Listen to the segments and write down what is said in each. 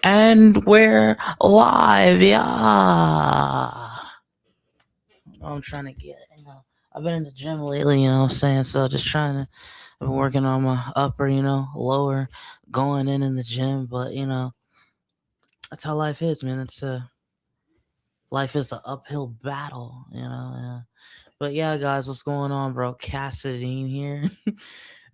And we're live, yeah. I'm trying to get. I've been in the gym lately, what I'm saying? So just I've been working on my upper, lower, going in the gym. But, that's how life is, man. Life is an uphill battle, Yeah. But yeah, guys, what's going on, bro? Cassadine here,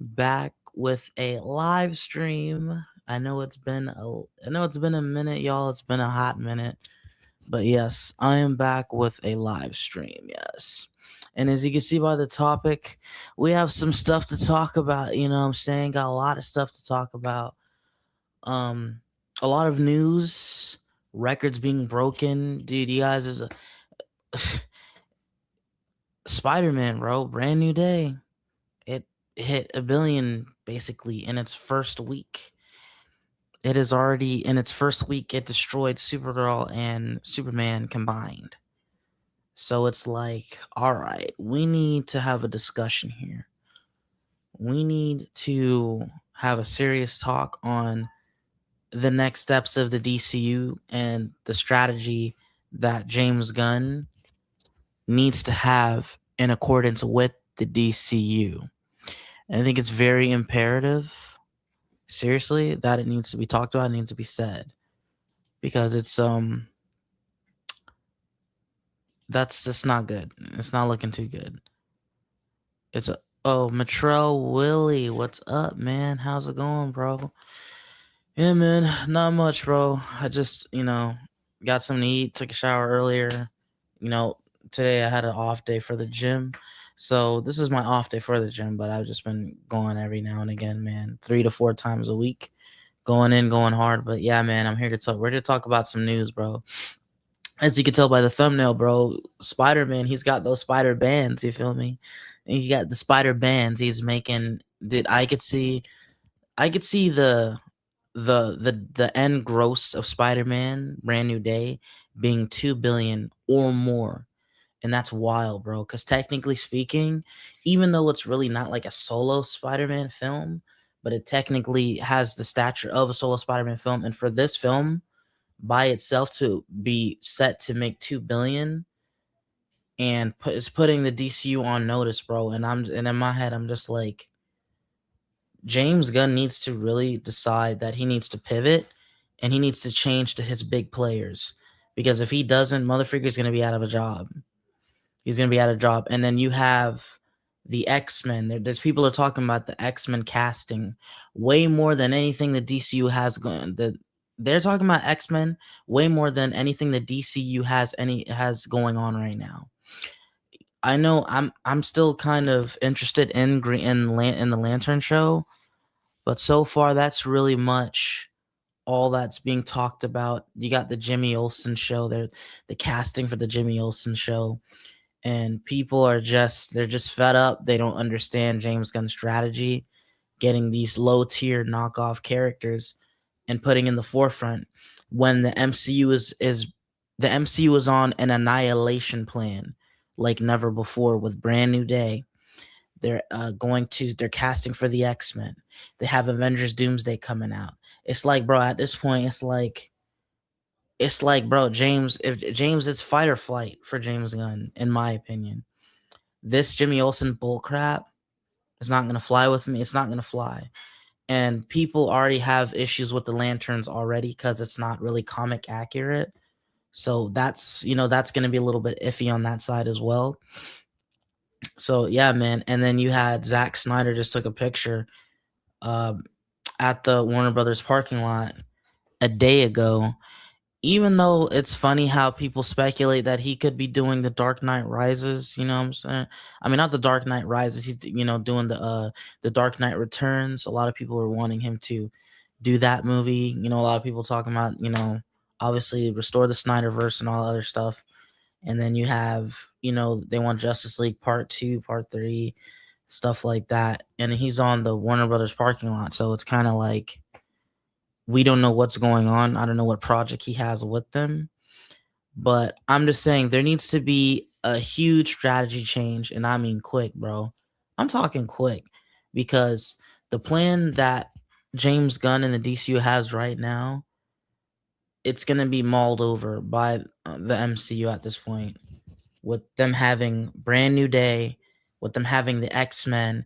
back with a live stream. I know it's been a minute, y'all. It's been a hot minute. But yes, I am back with a live stream. Yes. And as you can see by the topic, we have some stuff to talk about. You know what I'm saying? Got a lot of stuff to talk about. Um, a lot of news, records being broken. Dude, you guys is a Spider-Man, bro. Brand new day. It hit 1 billion basically in its first week. It is already in its first week, it destroyed Supergirl and Superman combined. So it's like, all right, we need to have a discussion here. We need to have a serious talk on the next steps of the DCU and the strategy that James Gunn needs to have in accordance with the DCU. And I think it's very imperative, seriously, that it needs to be talked about, it needs to be said. Because that's not good. It's not looking too good. Matrell Willie, what's up, man? How's it going, bro? Yeah, man, not much, bro. I just, got something to eat, took a shower earlier. Today I had an off day for the gym. So this is my off day for the gym, but I've just been going every now and again, man. 3 to 4 times a week. Going in, going hard. But yeah, man, I'm here to talk. We're here to talk about some news, bro. As you can tell by the thumbnail, bro, Spider-Man, he's got those spider bands, you feel me? He got the spider bands he's making. I could see the end gross of Spider-Man Brand New Day being 2 billion or more. And that's wild, bro, cuz technically speaking, even though it's really not like a solo Spider-Man film, but it technically has the stature of a solo Spider-Man film, and for this film by itself to be set to make 2 billion and it's putting the DCU on notice, bro. And in my head I'm just like, James Gunn needs to really decide that he needs to pivot and he needs to change to his big players, because if he doesn't, Motherfreaker's going to be out of a job. He's going to be out of a job. And then you have the X-Men. There's people are talking about the X-Men casting way more than anything the DCU has going. They're talking about X-Men way more than anything the DCU has going on right now. I know I'm still kind of interested in the Lantern show, but so far that's really much all that's being talked about. You got the Jimmy Olsen show, the casting for the Jimmy Olsen show, and people they're just fed up. They don't understand James Gunn's strategy, getting these low tier knockoff characters and putting in the forefront when the MCU is on an annihilation plan like never before with Brand New Day. They're they're casting for the X-Men. They have Avengers Doomsday coming out. It's like, bro, at this point, it's like, bro, James, it's fight or flight for James Gunn, in my opinion. This Jimmy Olsen bullcrap is not going to fly with me. It's not going to fly. And people already have issues with the Lanterns already because it's not really comic accurate. So that's going to be a little bit iffy on that side as well. So yeah, man. And then you had Zack Snyder just took a picture at the Warner Brothers parking lot a day ago. Even though it's funny how people speculate that he could be doing the Dark Knight Rises, you know what I'm saying? I mean, not the Dark Knight Rises. He's doing the Dark Knight Returns. A lot of people are wanting him to do that movie. A lot of people talking about obviously restore the Snyderverse and all other stuff. And then you have they want Justice League Part 2, Part 3, stuff like that. And he's on the Warner Brothers parking lot, so it's kind of like, we don't know what's going on. I don't know what project he has with them. But I'm just saying there needs to be a huge strategy change, and I mean quick, bro. I'm talking quick, because the plan that James Gunn and the DCU has right now it's gonna be mauled over by the MCU at this point, with them having Brand New Day, with them having the X-Men.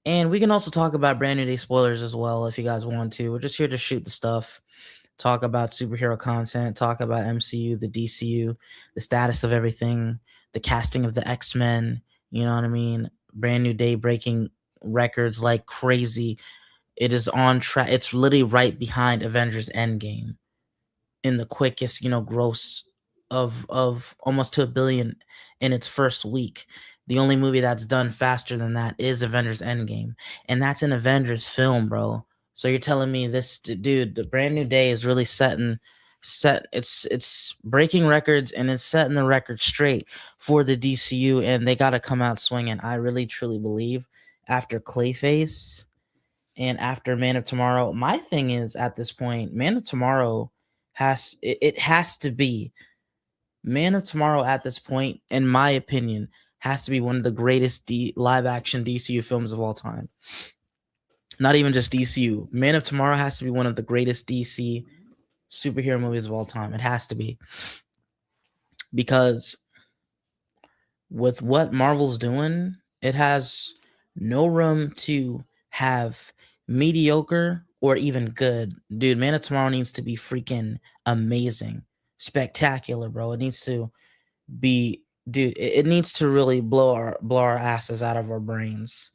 And we can also talk about Brand New Day spoilers as well if you guys want to. We're just here to shoot the stuff, talk about superhero content, talk about MCU, the DCU, the status of everything, the casting of the X-Men, you know what I mean? Brand New Day breaking records like crazy. It is on track. It's literally right behind Avengers Endgame in the quickest, gross of almost to a billion in its first week. The only movie that's done faster than that is Avengers Endgame, and that's an Avengers film, bro. So you're telling me this dude, the Brand New Day is really it's breaking records, and it's setting the record straight for the DCU, and they got to come out swinging. I really truly believe after Clayface and after Man of Tomorrow, my thing is at this point, Man of Tomorrow it has to be Man of Tomorrow at this point, in my opinion, has to be one of the greatest live action DCU films of all time. Not even just DCU. Man of Tomorrow has to be one of the greatest DC superhero movies of all time. It has to be. Because with what Marvel's doing, it has no room to have mediocre or even good. Dude, Man of Tomorrow needs to be freaking amazing, spectacular, bro. It needs to be, dude, it needs to really blow our asses out of our brains.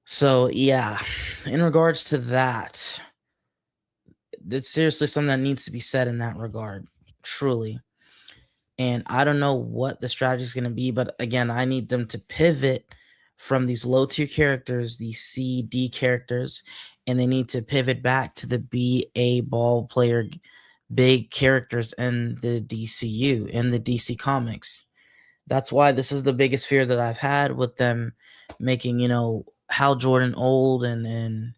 So yeah, in regards to that, it's seriously something that needs to be said in that regard, truly. And I don't know what the strategy is going to be, but again, I need them to pivot from these low tier characters, these C, D characters, and they need to pivot back to the B, A ball player, big characters in the DCU, in the DC comics. That's why this is the biggest fear that I've had with them making, Hal Jordan old and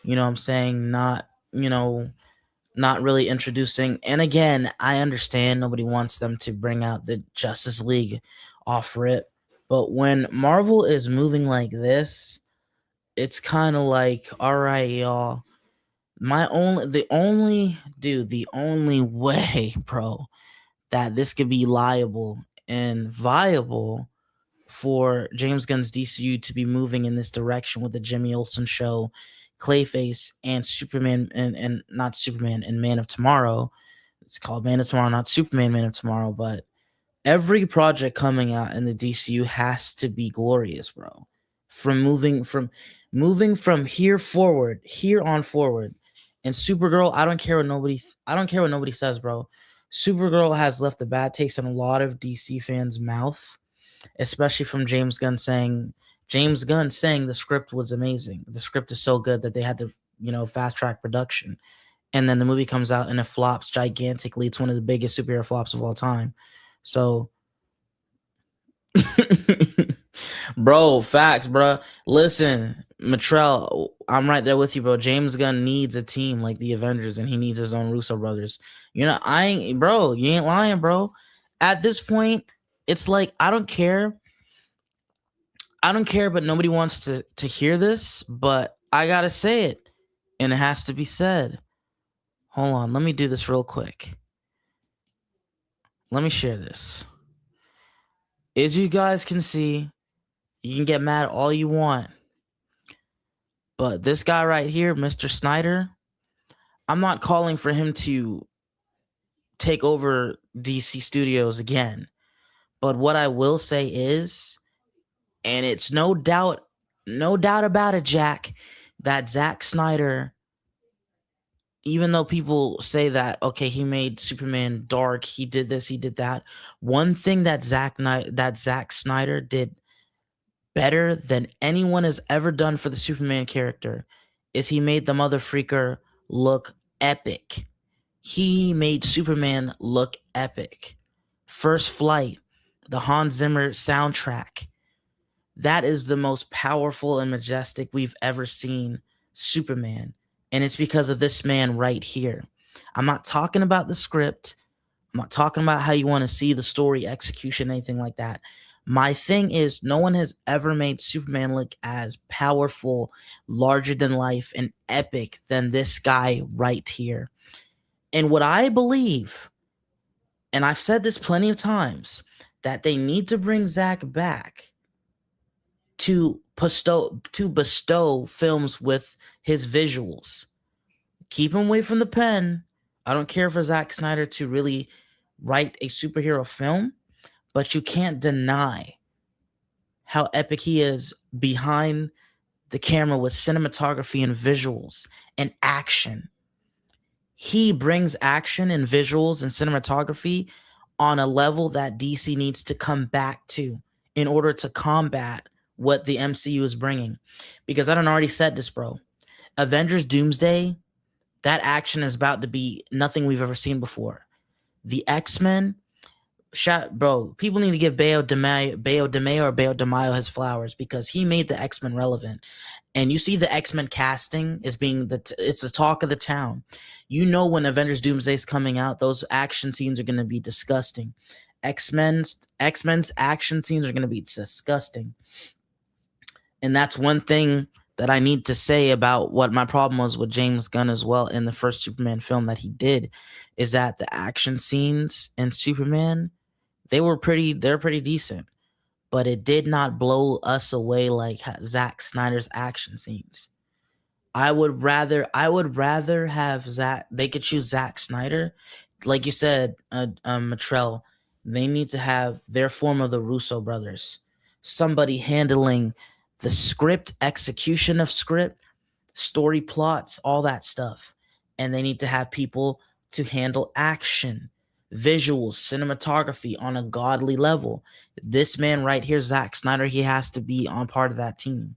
what I'm saying, not really introducing. And again, I understand nobody wants them to bring out the Justice League off rip, but when Marvel is moving like this, it's kind of like, all right, y'all. The only way, bro, that this could be liable and viable for James Gunn's DCU to be moving in this direction with the Jimmy Olsen show, Clayface, and Superman, and not Superman, and Man of Tomorrow. It's called Man of Tomorrow, not Superman, Man of Tomorrow, but every project coming out in the DCU has to be glorious, bro. Moving from here on forward. And Supergirl, I don't care what nobody says, bro. Supergirl has left a bad taste in a lot of DC fans' mouth, especially from James Gunn saying the script was amazing. The script is so good that they had to, fast track production. And then the movie comes out and it flops gigantically. It's one of the biggest superhero flops of all time. So bro, facts, bro. Listen, Matrell, I'm right there with you, bro. James Gunn needs a team like the Avengers, and he needs his own Russo brothers. You ain't lying, bro. At this point, it's like I don't care, but nobody wants to hear this, but I gotta say it, and it has to be said. Hold on, let me do this real quick. Let me share this. As you guys can see, you can get mad all you want, but this guy right here, Mr. Snyder, I'm not calling for him to take over DC Studios again. But what I will say is, and it's no doubt about it, Jack, that Zack Snyder, even though people say that, okay, he made Superman dark, he did this, he did that, one thing that Zack Snyder did better than anyone has ever done for the Superman character is he made the mother freaker look epic. He made Superman look epic. First Flight, the Hans Zimmer soundtrack. That is the most powerful and majestic we've ever seen Superman. And it's because of this man right here. I'm not talking about the script. I'm not talking about how you want to see the story, execution, anything like that. My thing is, no one has ever made Superman look as powerful, larger than life, and epic than this guy right here. And what I believe, and I've said this plenty of times, that they need to bring Zach back to bestow films with his visuals. Keep him away from the pen. I don't care for Zack Snyder to really write a superhero film, but you can't deny how epic he is behind the camera with cinematography and visuals and action. He brings action and visuals and cinematography on a level that DC needs to come back to in order to combat what the MCU is bringing. Because I done already said this, bro. Avengers Doomsday, that action is about to be nothing we've ever seen before. The X-Men, bro, people need to give Bayo DeMayo his flowers because he made the X-Men relevant. And you see the X-Men casting is being it's the talk of the town. You know when Avengers Doomsday is coming out, those action scenes are going to be disgusting. X-Men's action scenes are going to be disgusting. And that's one thing that I need to say about what my problem was with James Gunn as well in the first Superman film that he did, is that the action scenes in Superman, they're pretty decent, but it did not blow us away like Zack Snyder's action scenes. I would rather have they could choose Zack Snyder. Like you said, Matrell, they need to have their form of the Russo brothers. Somebody handling the script, execution of script, story plots, all that stuff. And they need to have people to handle action, visuals, cinematography on a godly level. This man right here, Zack Snyder, he has to be on part of that team.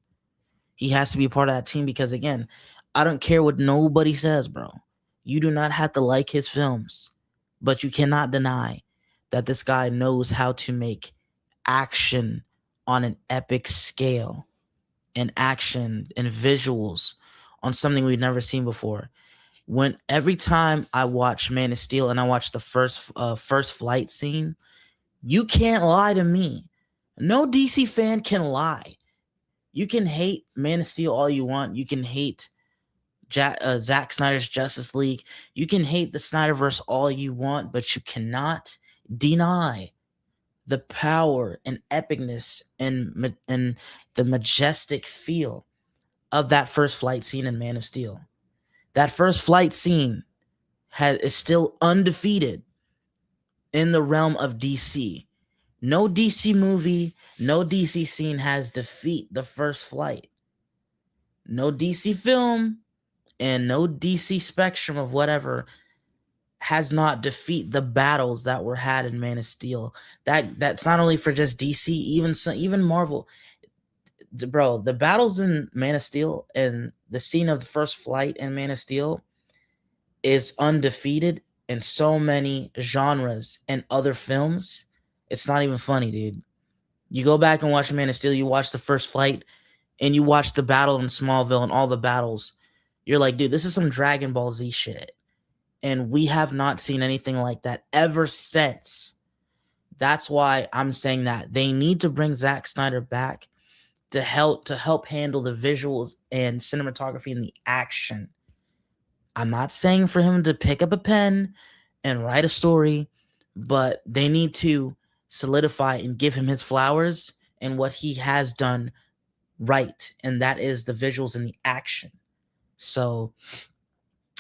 He has to be a part of that team because, again, I don't care what nobody says, bro. You do not have to like his films, but you cannot deny that this guy knows how to make action on an epic scale, and action and visuals on something we've never seen before. When every time I watch Man of Steel and I watch the first flight scene, you can't lie to me. No DC fan can lie. You can hate Man of Steel all you want. You can hate Zack Snyder's Justice League. You can hate the Snyderverse all you want, but you cannot deny the power and epicness and the majestic feel of that first flight scene in Man of Steel. That first flight scene is still undefeated in the realm of DC. No DC movie, no DC scene has defeat the first flight. No DC film and no DC spectrum of whatever has not defeat the battles that were had in Man of Steel. That's not only for just DC, even Marvel. Bro, the battles in Man of Steel and the scene of the first flight in Man of Steel is undefeated in so many genres and other films. It's not even funny, dude. You go back and watch Man of Steel, you watch the first flight, and you watch the battle in Smallville and all the battles. You're like, dude, this is some Dragon Ball Z shit. And we have not seen anything like that ever since. That's why I'm saying that they need to bring Zack Snyder back to help handle the visuals and cinematography and the action. I'm not saying for him to pick up a pen and write a story, but they need to solidify and give him his flowers and what he has done right, and that is the visuals and the action. So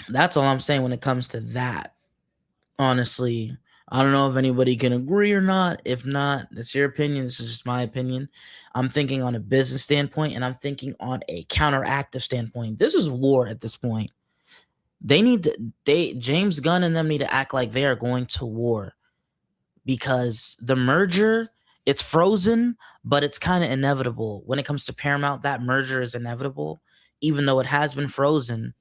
that's all I'm saying when it comes to that. Honestly, I don't know if anybody can agree or not. If not, that's your opinion. This is just my opinion. I'm thinking on a business standpoint, and I'm thinking on a counteractive standpoint. This is war at this point. James Gunn and them need to act like they are going to war, because the merger, it's frozen, but it's kind of inevitable. When it comes to Paramount, that merger is inevitable, even though it has been frozen.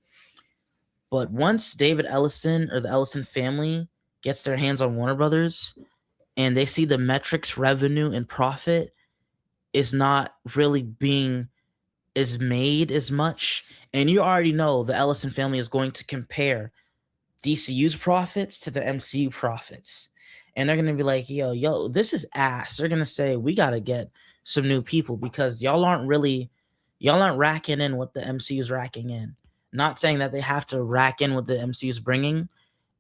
But once David Ellison or the Ellison family gets their hands on Warner Brothers and they see the metrics, revenue, and profit is not really being made as much, and you already know the Ellison family is going to compare DCU's profits to the MCU profits. And they're going to be like, yo, this is ass. They're going to say, we got to get some new people because y'all aren't racking in what the MCU is racking in. Not saying that they have to rack in what the MCU is bringing.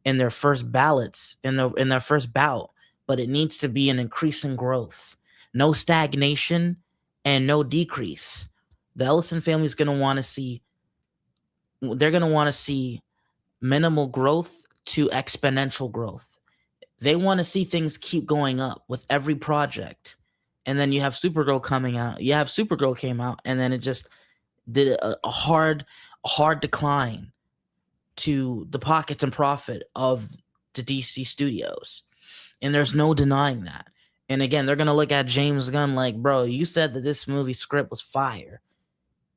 in their first ballots in their first bout, but it needs to be an increasing growth, no stagnation and no decrease. The Ellison family is going to want to see they're going to want to see minimal growth to exponential growth. They want to see things keep going up with every project. And then you have Supergirl coming out. You have Supergirl came out, and then it just did a hard decline to the pockets and profit of the DC studios. And there's no denying that. And again, they're going to look at James Gunn like, bro, you said that this movie script was fire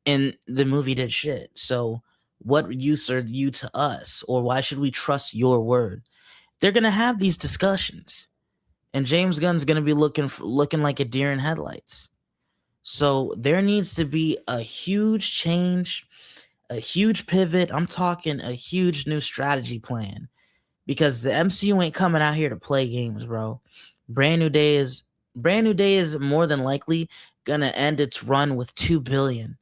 and the movie did shit. So what use are you to us? Or why should we trust your word? They're going to have these discussions. And James Gunn's going to be looking like a deer in headlights. So there needs to be a huge change, a huge pivot. I'm talking a huge new strategy plan, because the MCU ain't coming out here to play games, bro. Brand New Day is more than likely gonna end its run with 2 billion.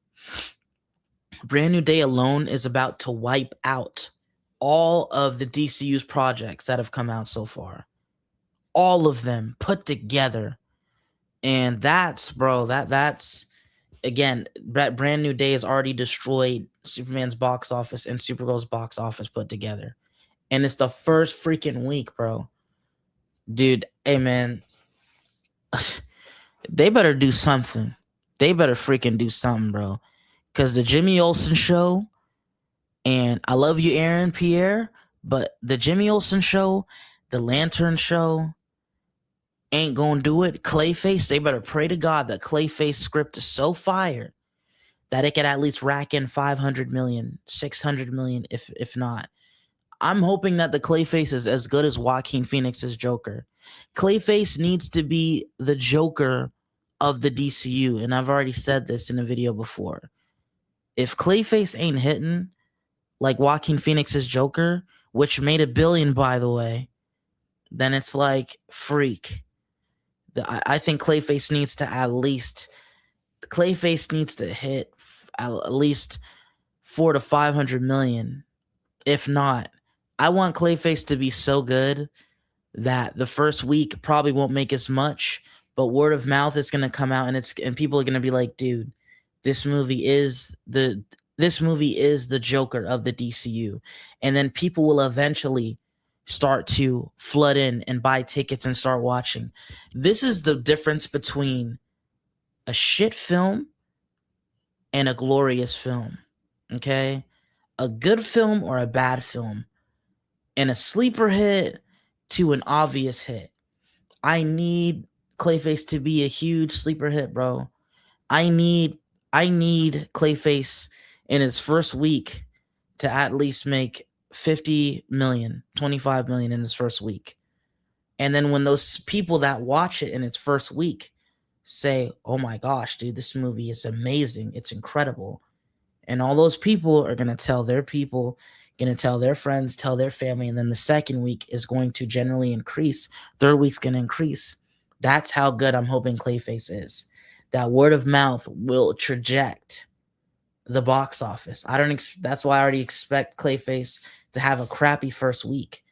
Brand New Day alone is about to wipe out all of the DCU's projects that have come out so far. All of them put together. And that's again, Brand New Day has already destroyed Superman's box office and Supergirl's box office put together. And it's the first freaking week, bro. Dude, hey, man. They better do something. They better freaking do something, bro. Because the Jimmy Olsen show, and I love you, Aaron Pierre, but the Jimmy Olsen show, the Lantern show, ain't gonna do it. Clayface, they better pray to God that Clayface script is so fire that it could at least rack in 500 million, 600 million, if not. I'm hoping that the Clayface is as good as Joaquin Phoenix's Joker. Clayface needs to be the Joker of the DCU, and I've already said this in a video before. If Clayface ain't hitting like Joaquin Phoenix's Joker, which made $1 billion, by the way, then it's like freak. I think Clayface needs to hit at least 400 to 500 million. If not, I want Clayface to be so good that the first week probably won't make as much, but word of mouth is going to come out, and people are going to be like, dude, this movie is the Joker of the DCU. And then people will eventually start to flood in and buy tickets and start watching. This is the difference between a shit film and a glorious film. Okay? A good film or a bad film. And a sleeper hit to an obvious hit. I need Clayface to be a huge sleeper hit, bro. I need Clayface in its first week to at least make 50 million, 25 million in its first week. And then when those people that watch it in its first week say, oh my gosh, dude, this movie is amazing, it's incredible. And all those people are going to tell their people, going to tell their friends, tell their family, and then the second week is going to generally increase. Third week's going to increase. That's how good I'm hoping Clayface is. That word of mouth will traject the box office. That's why I already expect Clayface to have a crappy first week.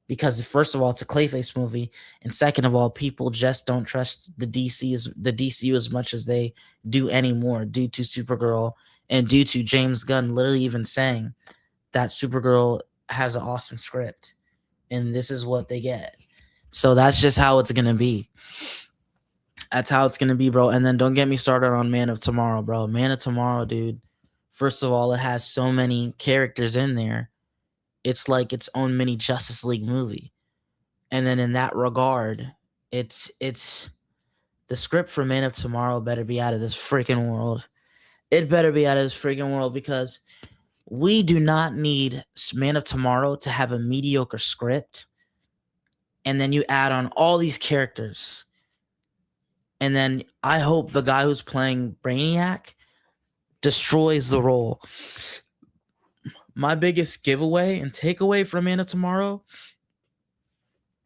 Because first of all, it's a Clayface movie, and second of all, people just don't trust the DCU as much as they do anymore due to Supergirl and due to James Gunn literally even saying that Supergirl has an awesome script, and this is what they get. So that's just how it's gonna be. That's how it's gonna be, bro. And then don't get me started on Man of Tomorrow, bro. Man of Tomorrow, dude. First of all, it has so many characters in there. It's like its own mini Justice League movie. And then in that regard, it's the script for Man of Tomorrow better be out of this freaking world. It better be out of this freaking world, because we do not need Man of Tomorrow to have a mediocre script. And then you add on all these characters. And then I hope the guy who's playing Brainiac destroys the role. My biggest giveaway and takeaway from Man of Tomorrow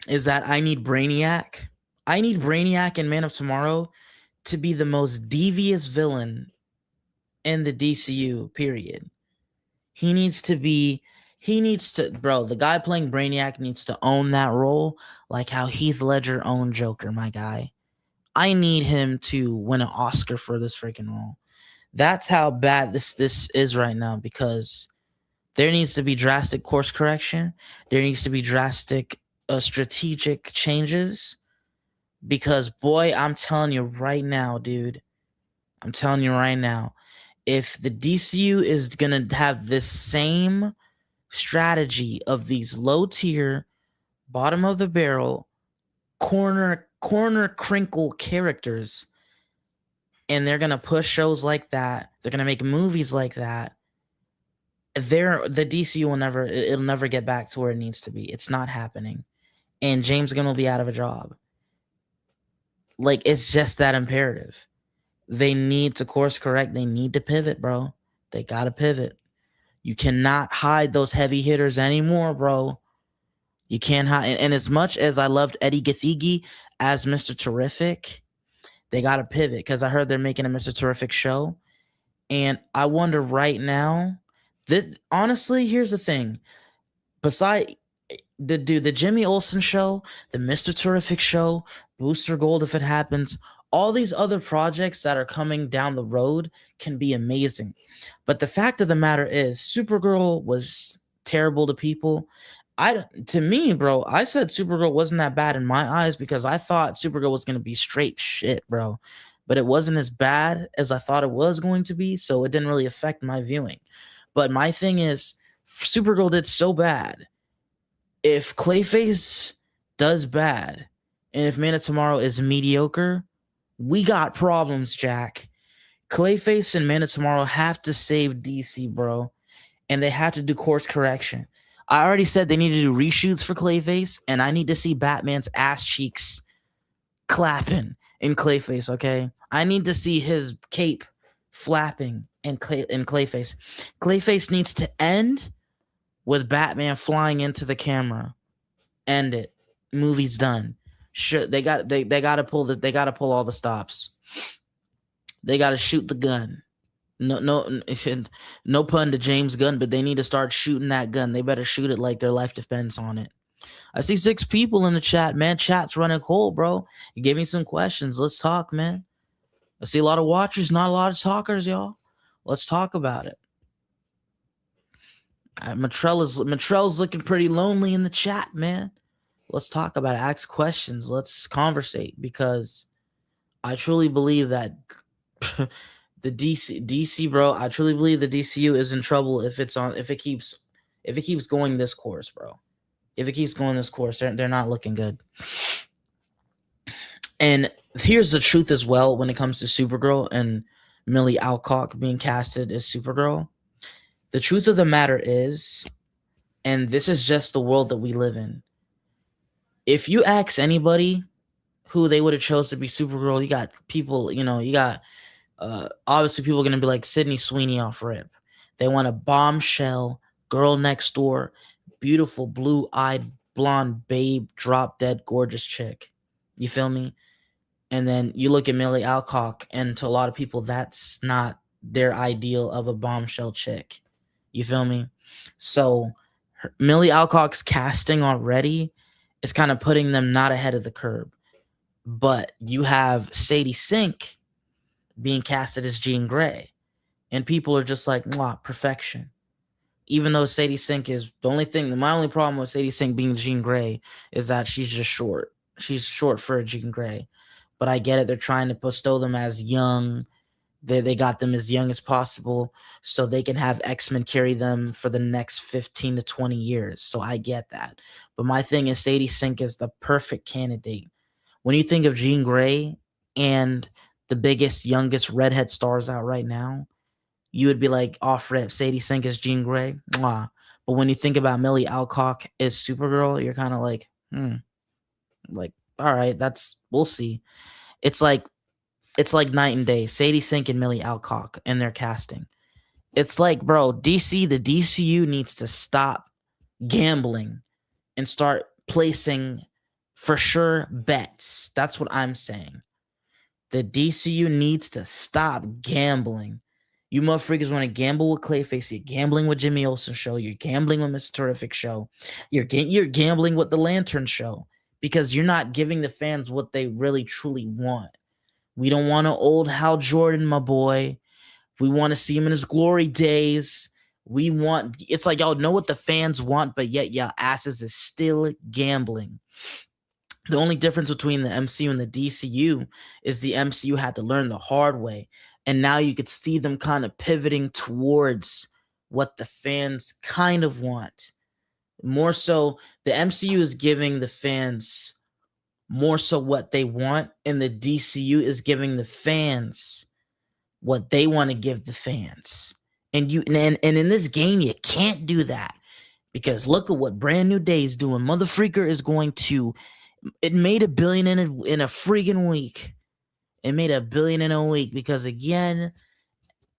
is that I need Brainiac. I need Brainiac in Man of Tomorrow to be the most devious villain in the DCU, period. He needs to be He needs to, bro. The guy playing Brainiac needs to own that role, like how Heath Ledger owned Joker. My guy, I need him to win an Oscar for this freaking role. That's how bad this is right now, because there needs to be drastic course correction. There needs to be drastic strategic changes, because boy, I'm telling you right now, dude. I'm telling you right now, if the DCU is gonna have this same strategy of these low tier, bottom of the barrel, corner crinkle characters, and they're gonna push shows like that, they're gonna make movies like that, the DCU it'll never get back to where it needs to be. It's not happening. And James Gunn will be out of a job. Like, it's just that imperative. They need to course correct. They need to pivot, bro. They gotta pivot. You cannot hide those heavy hitters anymore, bro. You can't hide. And as much as I loved Eddie Gathegi as Mr. Terrific, they gotta pivot, because I heard they're making a Mr. Terrific show. And I wonder right now that, honestly, here's the thing. Beside the Jimmy Olsen show, the Mr. Terrific show, Booster Gold if it happens, all these other projects that are coming down the road can be amazing. But the fact of the matter is, Supergirl was terrible to people. To me, bro, I said Supergirl wasn't that bad in my eyes, because I thought Supergirl was going to be straight shit, bro. But it wasn't as bad as I thought it was going to be, so it didn't really affect my viewing. But my thing is, Supergirl did so bad. If Clayface does bad, and if Man of Tomorrow is mediocre, we got problems, Jack. Clayface and Man of Tomorrow have to save DC, bro. And they have to do course correction. I already said they need to do reshoots for Clayface, and I need to see Batman's ass cheeks clapping in Clayface, okay? I need to see his cape flapping in Clayface. Clayface needs to end with Batman flying into the camera. End it. Movie's done. Sure, they got to pull all the stops. They got to shoot the gun. No pun to James Gunn, but they need to start shooting that gun. They better shoot it like their life depends on it. I see 6 people in the chat, man. Chat's running cold, bro. You gave me some questions. Let's talk, man. I see a lot of watchers, not a lot of talkers, y'all. Let's talk about it. Matrell's looking pretty lonely in the chat, man. Let's talk about it. Ask questions. Let's conversate, because I truly believe that the DC, bro. I truly believe the DCU is in trouble if it keeps going this course, bro. If it keeps going this course, they're not looking good. And here's the truth as well when it comes to Supergirl and Millie Alcock being casted as Supergirl. The truth of the matter is, and this is just the world that we live in, if you ask anybody who they would have chose to be Supergirl, you got people, obviously people are going to be like Sydney Sweeney off rip. They want a bombshell, girl next door, beautiful blue-eyed, blonde babe, drop dead, gorgeous chick. You feel me? And then you look at Millie Alcock, and to a lot of people, that's not their ideal of a bombshell chick. You feel me? So Millie Alcock's casting already is kind of putting them not ahead of the curve. But you have Sadie Sink being casted as Jean Grey, and people are just like, mwah, perfection. Even though Sadie Sink is my only problem with Sadie Sink being Jean Grey is that she's just short. She's short for Jean Grey. But I get it. They're trying to bestow them as young. They got them as young as possible so they can have X-Men carry them for the next 15 to 20 years. So I get that. But my thing is, Sadie Sink is the perfect candidate. When you think of Jean Grey and the biggest, youngest redhead stars out right now, you would be like, off rip, Sadie Sink is Jean Grey. Mwah. But when you think about Millie Alcock as Supergirl, you're kind of like, like, all right, we'll see. It's like night and day. Sadie Sink and Millie Alcock and their casting. It's like, bro, the DCU needs to stop gambling and start placing for sure bets. That's what I'm saying. The DCU needs to stop gambling You motherfuckers want to gamble with Clayface. You're gambling with Jimmy Olsen Show. You're gambling with Mr. Terrific Show. You're gambling with the Lantern Show because you're not giving the fans what they really truly want. We don't want an old Hal Jordan, my boy. We want to see him in his glory days. It's like y'all know what the fans want, but yet y'all asses is still gambling. The only difference between the MCU and the DCU is the MCU had to learn the hard way. And now you could see them kind of pivoting towards what the fans kind of want. More so, the MCU is giving the fans more so what they want, and the DCU is giving the fans what they want to give the fans. And in this game, you can't do that. Because look at what Brand New Day is doing. Mother Freaker is going to... It made $1 billion in a freaking week. It made $1 billion in a week because, again,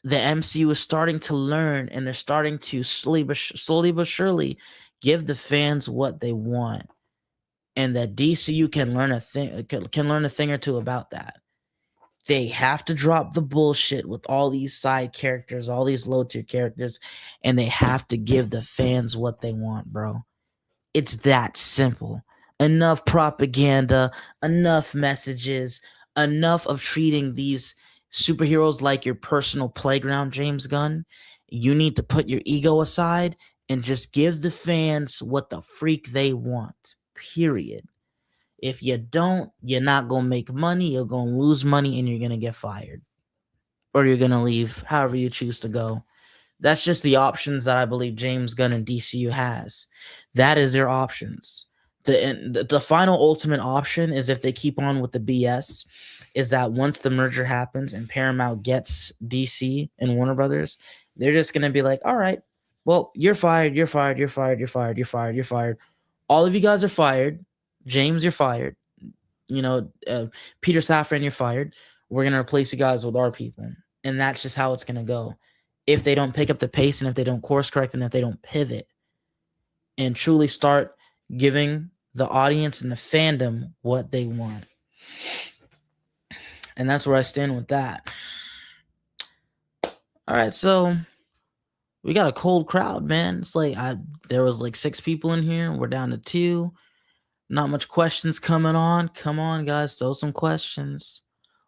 the MCU is starting to learn, and they're starting to slowly but surely give the fans what they want, and that DCU can learn a thing or two about that. They have to drop the bullshit with all these side characters, all these low tier characters, and they have to give the fans what they want, bro. It's that simple. Enough propaganda, enough messages, enough of treating these superheroes like your personal playground, James Gunn. You need to put your ego aside and just give the fans what the freak they want, period. If you don't, you're not going to make money, you're going to lose money, and you're going to get fired. Or you're going to leave, however you choose to go. That's just the options that I believe James Gunn and DCU has. That is their options. The final ultimate option is, if they keep on with the BS, is that once the merger happens and Paramount gets DC and Warner Brothers, they're just going to be like, all right, well, you're fired, you're fired, you're fired, you're fired, you're fired, you're fired. All of you guys are fired. James, you're fired. Peter Safran, you're fired. We're going to replace you guys with our people. And that's just how it's going to go. If they don't pick up the pace, and if they don't course correct, and if they don't pivot and truly start giving the audience and the fandom what they want. And that's where I stand with that. All right, so we got a cold crowd, man. It's like there was like 6 people in here. We're down to 2. Not much questions coming on. Come on, guys, throw some questions.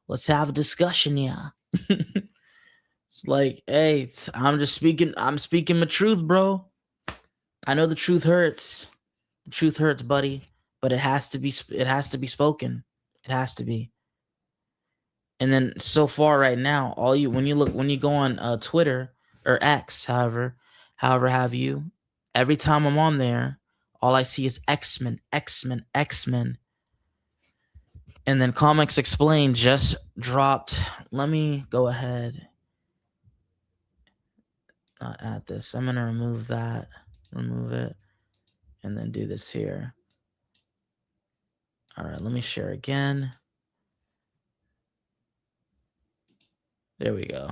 Let's have a discussion, yeah. It's like, hey, I'm speaking my truth, bro. I know the truth hurts. The truth hurts, buddy, but it has to be spoken. It has to be. And then so far right now, when you go on Twitter or X, however have you, every time I'm on there, all I see is X-Men. And then Comics Explained just dropped. Let me go ahead. Not add this. I'm going to remove that. Remove it. And then do this here. All right, let me share again. There we go.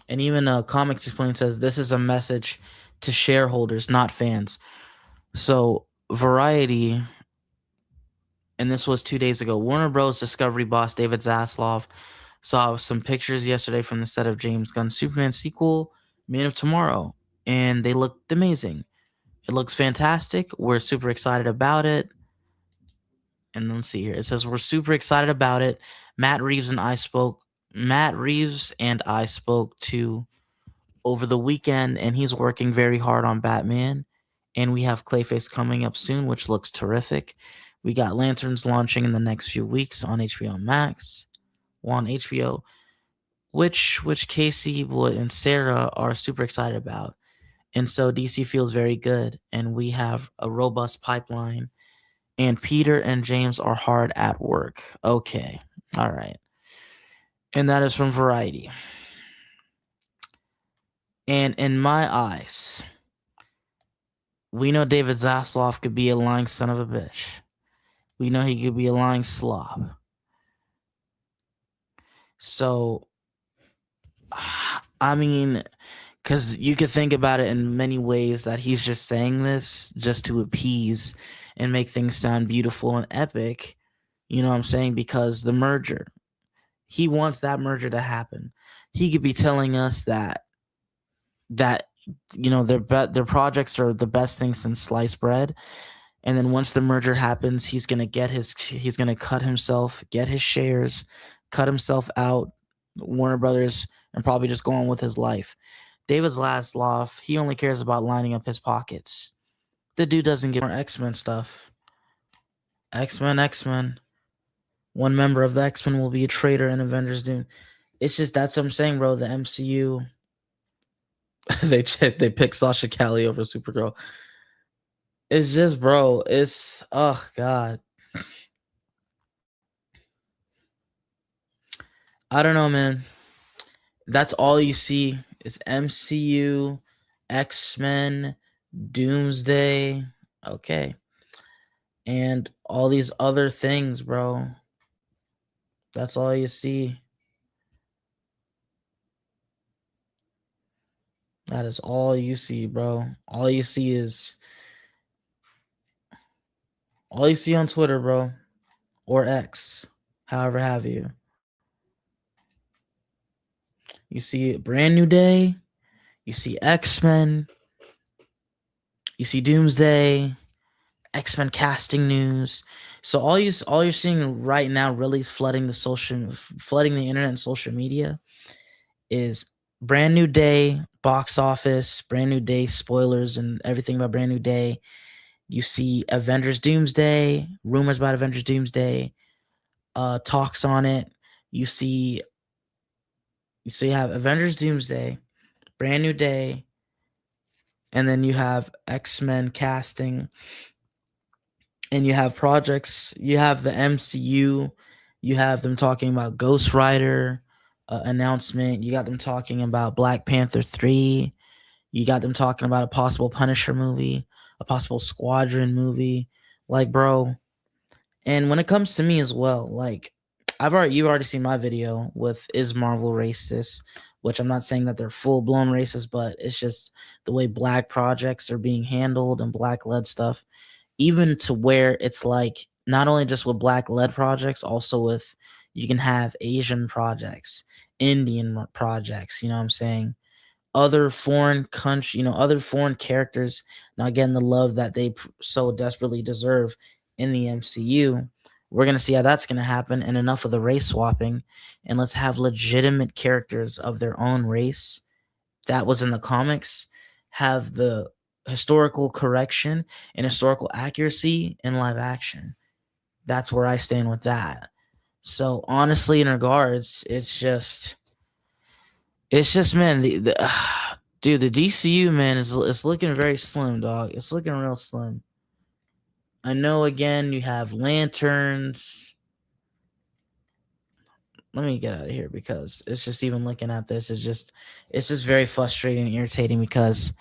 And even Comics Explained says this is a message to shareholders, not fans. So Variety, and this was 2 days ago, Warner Bros. Discovery boss David Zaslav saw some pictures yesterday from the set of James Gunn's Superman sequel, Man of Tomorrow, and they looked amazing. It looks fantastic. We're super excited about it. And let's see here. It says we're super excited about it. Matt Reeves and I spoke to over the weekend, and he's working very hard on Batman. And we have Clayface coming up soon, which looks terrific. We got Lanterns launching in the next few weeks on HBO Max. On HBO, which Casey and Sarah are super excited about. And so DC feels very good, and we have a robust pipeline, and Peter and James are hard at work. Okay. All right. And that is from Variety. And in my eyes, we know David Zaslav could be a lying son of a bitch. We know he could be a lying slob. So, I mean, because you could think about it in many ways that he's just saying this just to appease and make things sound beautiful and epic. You know what I'm saying? Because the merger. He wants that merger to happen. He could be telling us that their projects are the best thing since sliced bread, and then once the merger happens, he's gonna cut himself, get his shares, cut himself out, Warner Brothers, and probably just go on with his life. David Zaslav, he only cares about lining up his pockets. The dude doesn't give more X-Men stuff. X-Men. One member of the X-Men will be a traitor in Avengers Doom. It's just, that's what I'm saying, bro. The MCU, they pick Sasha Calle over Supergirl. It's just, bro. It's, oh god. I don't know, man. That's all you see is MCU, X-Men, Doomsday, okay, and all these other things, bro. That's all you see. That is all you see, bro. All you see on Twitter, bro, or X, however have you. You see Brand New Day, you see X-Men, you see Doomsday, X-Men casting news. So all you're seeing right now, really flooding the internet and social media, is Brand New Day box office, Brand New Day spoilers and everything about Brand New Day. You see Avengers Doomsday, rumors about Avengers Doomsday, talks on it. You have Avengers Doomsday, Brand New Day, and then you have X-Men casting, and you have projects. You have the MCU. You have them talking about Ghost Rider announcement. You got them talking about Black Panther 3. You got them talking about a possible Punisher movie, a possible Squadron movie. Like, bro. And when it comes to me as well, like, you've already seen my video with Is Marvel Racist, which I'm not saying that they're full blown racist, but it's just the way black projects are being handled and black led stuff, even to where it's like not only just with black led projects, also with, you can have Asian projects, Indian projects, you know what I'm saying? Other foreign other foreign characters not getting the love that they so desperately deserve in the MCU. We're going to see how that's going to happen, and enough of the race swapping, and let's have legitimate characters of their own race that was in the comics have the historical correction and historical accuracy in live action. That's where I stand with that. So honestly, in regards, it's just man, dude, the DCU, man, is looking very slim, dog. It's looking real slim. I know, again, you have lanterns. Let me get out of here, because it's just, even looking at this is just, it's just very frustrating and irritating, because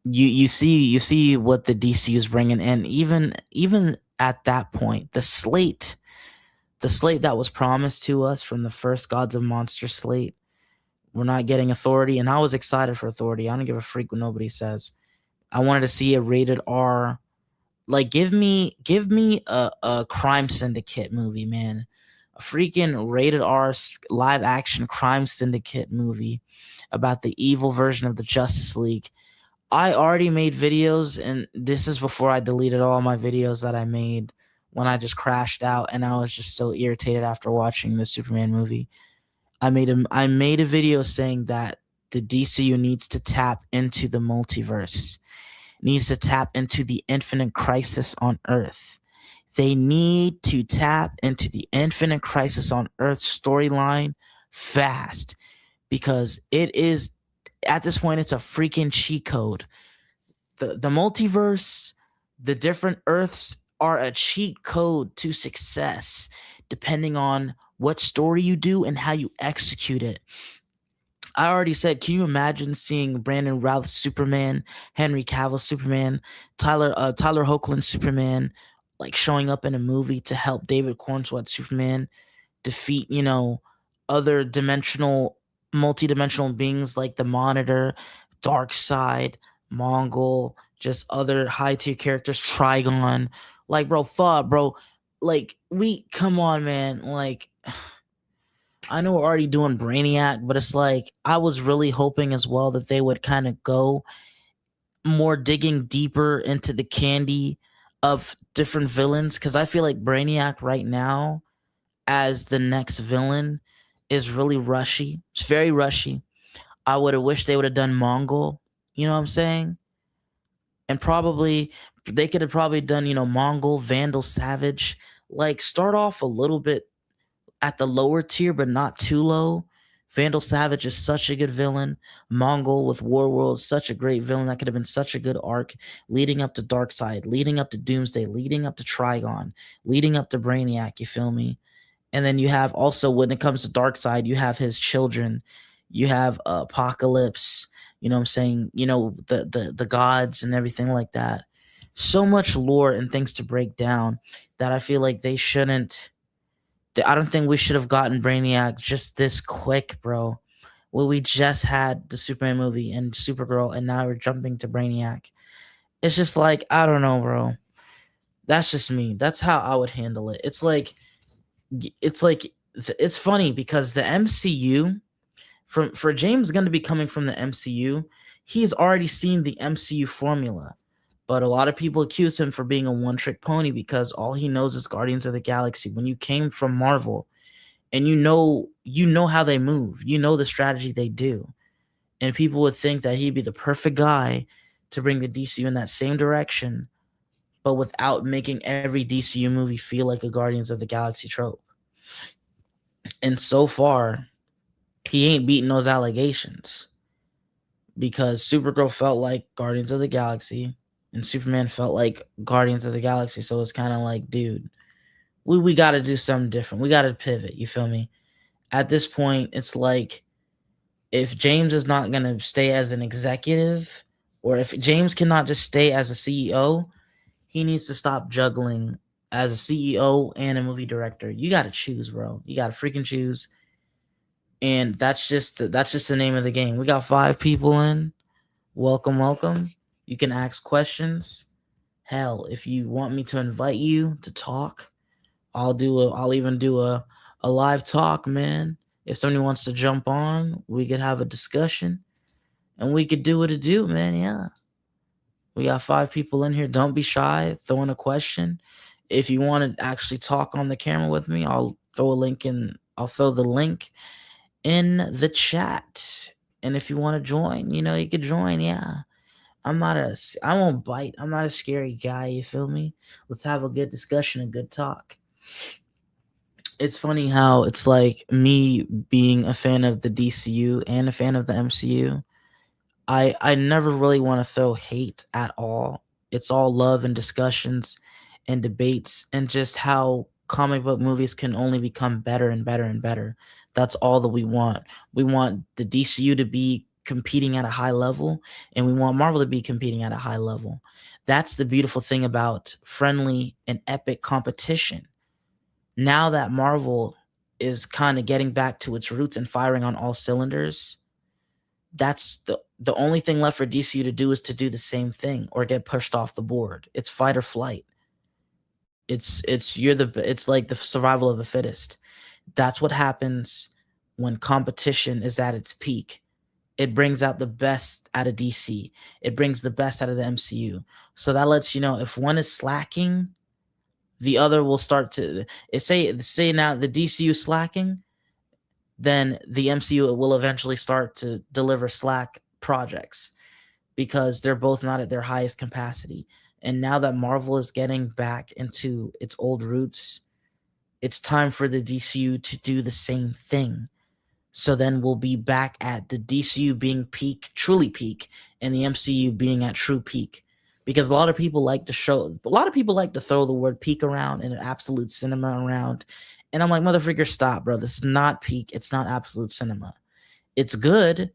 you see what the DCU is bringing, and even at that point, the slate that was promised to us from the first Gods of Monster slate, we're not getting Authority, and I was excited for Authority. I don't give a freak what nobody says. I wanted to see a rated R. Like, give me a crime syndicate movie, man. A freaking rated R live action crime syndicate movie about the evil version of the Justice League. I already made videos, and this is before I deleted all my videos that I made when I just crashed out, and I was just so irritated after watching the Superman movie. I made a video saying that the DCU needs to tap into the multiverse, needs to tap into the Infinite Crisis on Earth. They need to tap into the Infinite Crisis on Earth storyline fast, because it is, at this point, it's a freaking cheat code. The multiverse, the different Earths are a cheat code to success, depending on what story you do and how you execute it. I already said, can you imagine seeing Brandon Routh's Superman, Henry Cavill's Superman, Tyler Hoechlin's Superman, like, showing up in a movie to help David Cornsweet's Superman defeat, other multi-dimensional beings like the Monitor, Darkseid, Mongol, just other high-tier characters, Trigon. Like, bro, fuck, bro. Like, come on, man. Like, I know we're already doing Brainiac, but it's like I was really hoping as well that they would kind of go more digging deeper into the candy of different villains, because I feel like Brainiac right now as the next villain is really rushy. It's very rushy. I would have wished they would have done Mongol. You know what I'm saying? And probably they could have probably done, Mongol, Vandal, Savage. Like start off a little bit at the lower tier, but not too low. Vandal Savage is such a good villain. Mongol with Warworld, such a great villain. That could have been such a good arc leading up to Darkseid, leading up to Doomsday, leading up to Trigon, leading up to Brainiac. You feel me? And then you have also, when it comes to Darkseid, you have his children. You have Apocalypse. You know what I'm saying? The gods and everything like that. So much lore and things to break down that I feel like they shouldn't. I don't think we should have gotten Brainiac just this quick, bro. Well, we just had the Superman movie and Supergirl, and now we're jumping to Brainiac. It's just like, I don't know, bro. That's just me. That's how I would handle it. It's funny because the MCU, for James Gunn to be coming from the MCU, he's already seen the MCU formula. But a lot of people accuse him for being a one-trick pony because all he knows is Guardians of the Galaxy. When you came from Marvel and you know how they move, you know the strategy they do. And people would think that he'd be the perfect guy to bring the DCU in that same direction, but without making every DCU movie feel like a Guardians of the Galaxy trope. And so far, he ain't beating those allegations because Supergirl felt like Guardians of the Galaxy and Superman felt like Guardians of the Galaxy. So it's kind of like, dude, we got to do something different. We got to pivot. You feel me? At this point, it's like if James is not going to stay as an executive, or if James cannot just stay as a CEO, he needs to stop juggling as a CEO and a movie director. You got to choose, bro. You got to freaking choose. And that's just the name of the game. We got 5 people in. Welcome. You can ask questions. Hell, if you want me to invite you to talk, I'll even do a live talk, man. If somebody wants to jump on, we could have a discussion and we could do what it do, man. Yeah. We got 5 people in here. Don't be shy. Throw in a question. If you want to actually talk on the camera with me, I'll throw the link in the chat. And if you want to join, you could join. Yeah. I won't bite. I'm not a scary guy. You feel me? Let's have a good discussion, a good talk. It's funny how it's like me being a fan of the DCU and a fan of the MCU. I never really want to throw hate at all. It's all love and discussions and debates and just how comic book movies can only become better and better and better. That's all that we want. We want the DCU to be competing at a high level, and we want Marvel to be competing at a high level. That's the beautiful thing about friendly and epic competition. Now that Marvel is kind of getting back to its roots and firing on all cylinders, that's the only thing left for DCU to do is to do the same thing or get pushed off the board. It's fight or flight. It's like the survival of the fittest. That's what happens when competition is at its peak. It brings out the best out of DC. It brings the best out of the MCU. So that lets you know if one is slacking, the other will start to say now the DCU slacking, then the MCU will eventually start to deliver slack projects because they're both not at their highest capacity. And now that Marvel is getting back into its old roots, it's time for the DCU to do the same thing. So then we'll be back at the DCU being peak, truly peak, and the MCU being at true peak. Because a lot of people like to throw the word peak around and absolute cinema around. And I'm like, motherfucker, stop, bro. This is not peak. It's not absolute cinema. It's good.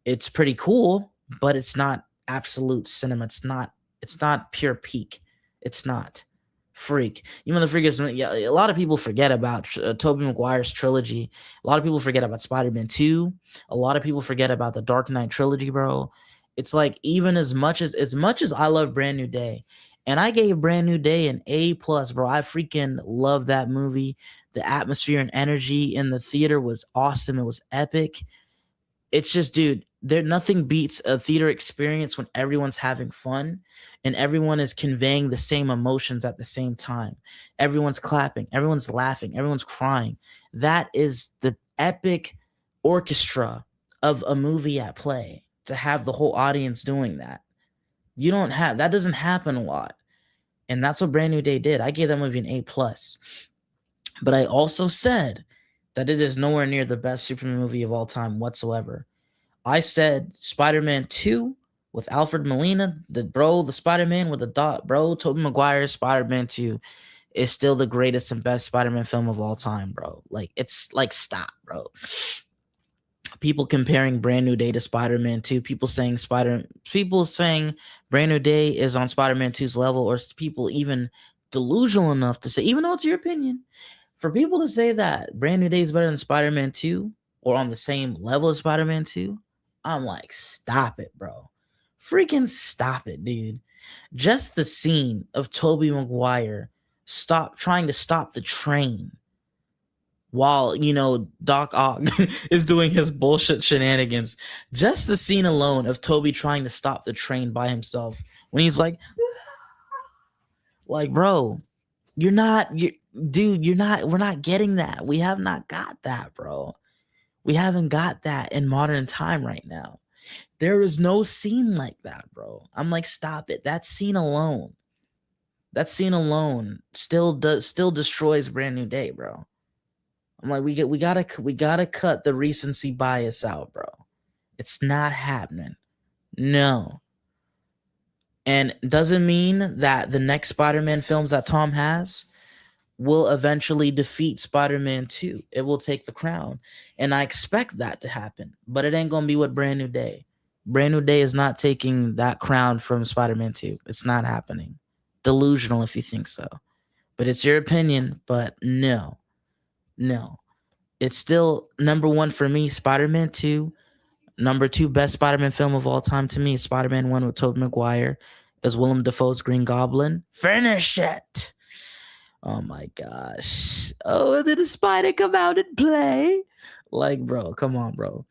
It's pretty cool, but it's not absolute cinema. It's not pure peak. It's not. Freak. You motherfuckers, yeah, a lot of people forget about Tobey Maguire's trilogy. A lot of people forget about Spider-Man 2. A lot of people forget about the Dark Knight trilogy, bro. It's like even as much as I love Brand New Day, And I gave Brand New Day an A plus, bro. I freaking love that movie. The atmosphere and energy in the theater was awesome. It was epic. It's just, dude, there nothing beats a theater experience when everyone's having fun and everyone is conveying the same emotions at the same time. Everyone's clapping, everyone's laughing, everyone's crying. That is the epic orchestra of a movie at play, to have the whole audience doing that. You don't have that, doesn't happen a lot. And that's what Brand New Day did. I gave that movie an A plus. But I also said that it is nowhere near the best Superman movie of all time whatsoever. I said Spider-Man 2 with Alfred Molina, the Spider-Man with the dot, bro. Tobey Maguire's Spider-Man 2 is still the greatest and best Spider-Man film of all time, bro. Like, it's like, stop, bro. People comparing Brand New Day to Spider-Man 2, people saying Brand New Day is on Spider-Man 2's level, or people even delusional enough to say, even though it's your opinion, for people to say that Brand New Day is better than Spider-Man 2 or on the same level as Spider-Man 2, I'm like, stop it, bro. Freaking stop it, dude. Just the scene of Tobey Maguire trying to stop the train while, Doc Ock is doing his bullshit shenanigans. Just the scene alone of Tobey trying to stop the train by himself when he's like, bro, we're not getting that. We have not got that, bro. We haven't got that in modern time right now. There is no scene like that, bro. I'm like, stop it. That scene alone still destroys Brand New Day, bro. I'm like, we gotta cut the recency bias out, bro. It's not happening. No. And doesn't mean that the next Spider-Man films that Tom has will eventually defeat Spider-Man 2. It will take the crown. And I expect that to happen. But it ain't gonna be with Brand New Day. Brand New Day is not taking that crown from Spider-Man 2. It's not happening. Delusional if you think so. But it's your opinion, but no. No. It's still number one for me, Spider-Man 2. Number 2 best Spider-Man film of all time to me is Spider-Man 1 with Tobey Maguire as Willem Dafoe's Green Goblin. Finish it! Oh my gosh. Oh, did the spider come out and play? Like, bro, come on, bro.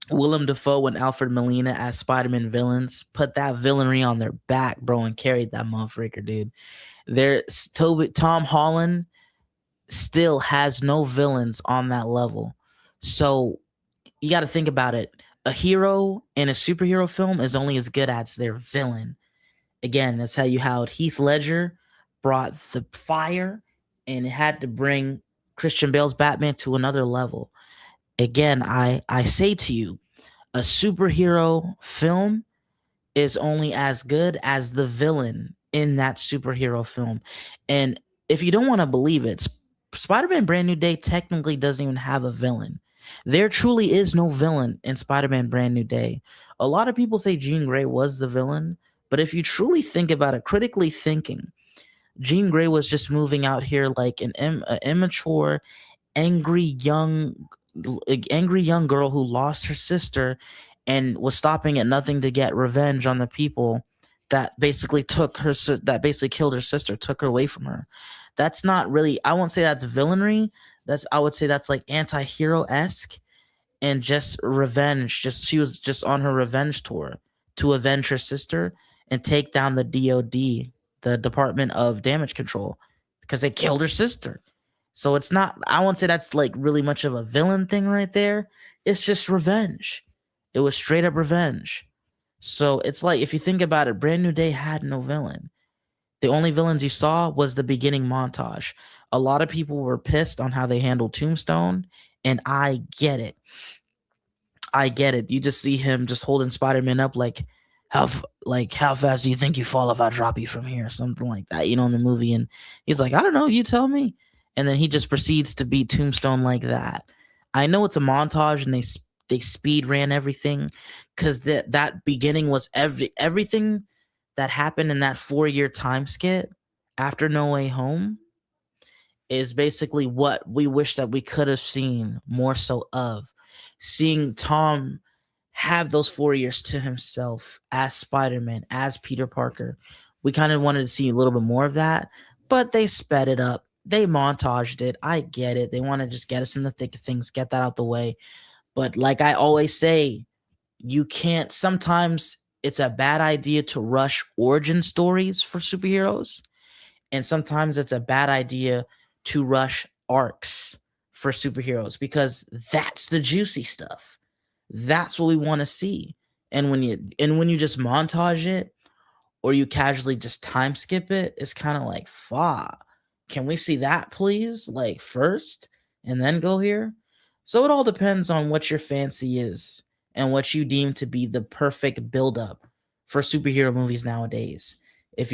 Willem Dafoe and Alfred Molina as Spider-Man villains put that villainy on their back, bro, and carried that motherfucker, dude. Tom Holland still has no villains on that level. So you got to think about it. A hero in a superhero film is only as good as their villain. Again, that's how Heath Ledger brought the fire and had to bring Christian Bale's Batman to another level. Again, I say to you, a superhero film is only as good as the villain in that superhero film. And if you don't want to believe it, Spider-Man Brand New Day technically doesn't even have a villain. There truly is no villain in Spider-Man Brand New Day. A lot of people say Jean Grey was the villain, but if you truly think about it, critically thinking, Jean Grey was just moving out here like an immature, angry young girl who lost her sister and was stopping at nothing to get revenge on the people that basically killed her sister, took her away from her. That's not really, I won't say that's villainy. I would say that's like anti-hero-esque and just revenge. She was just on her revenge tour to avenge her sister and take down the DOD, the Department of Damage Control, because they killed her sister. So it's not, I won't say that's like really much of a villain thing right there. It's just revenge. It was straight up revenge. So it's like, if you think about it, Brand New Day had no villain. The only villains you saw was the beginning montage. A lot of people were pissed on how they handled Tombstone, and I get it. You just see him just holding Spider-Man up like how fast do you think you fall if I drop you from here? Something like that, in the movie. And he's like, I don't know, you tell me. And then he just proceeds to beat Tombstone like that. I know it's a montage and they speed ran everything because that beginning was everything that happened in that 4-year time skip after No Way Home is basically what we wish that we could have seen more so of. Seeing Tom have those 4 years to himself as Spider-Man, as Peter Parker, We kind of wanted to see a little bit more of that, but they sped it up. They montaged it. I get it. They want to just get us in the thick of things, get that out the way. But like I always say, you can't, sometimes it's a bad idea to rush origin stories for superheroes. And sometimes it's a bad idea to rush arcs for superheroes, because that's the juicy stuff. That's what we want to see. And when you just montage it, or you casually just time skip it, it's kind of like, fuck. Can we see that, please? Like first, and then go here? So it all depends on what your fancy is and what you deem to be the perfect buildup for superhero movies nowadays. If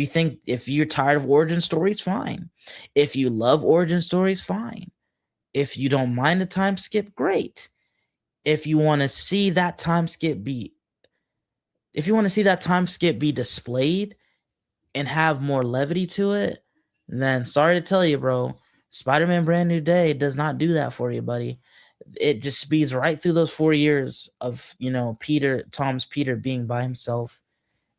you're tired of origin stories, fine. If you love origin stories, fine. If you don't mind a time skip, great. If you want to see that time skip be displayed and have more levity to it, then sorry to tell you, bro, Spider-Man Brand New Day does not do that for you, buddy. It just speeds right through those 4 years of, Tom's Peter being by himself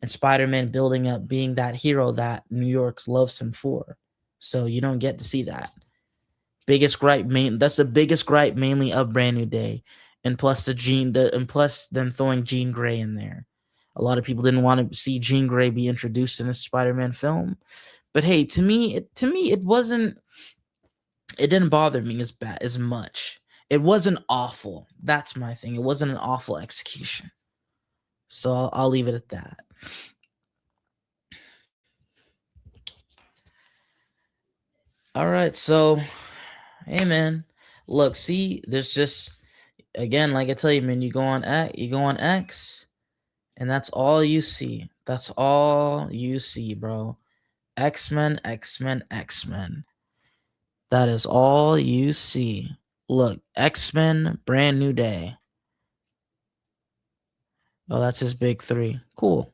and Spider-Man building up, being that hero that New York loves him for. So you don't get to see that. That's the biggest gripe mainly of Brand New Day. And plus plus them throwing Jean Grey in there. A lot of people didn't want to see Jean Grey be introduced in a Spider-Man film. But hey, to me it didn't bother me as much. It wasn't awful. That's my thing. It wasn't an awful execution. So I'll leave it at that. All right, so hey man, look, see, there's just, again, like I tell you, man, you go on X, and that's all you see. That's all you see, bro. X-Men, X-Men, X-Men. That is all you see. Look, X-Men, Brand New Day. Oh, that's his big 3. Cool.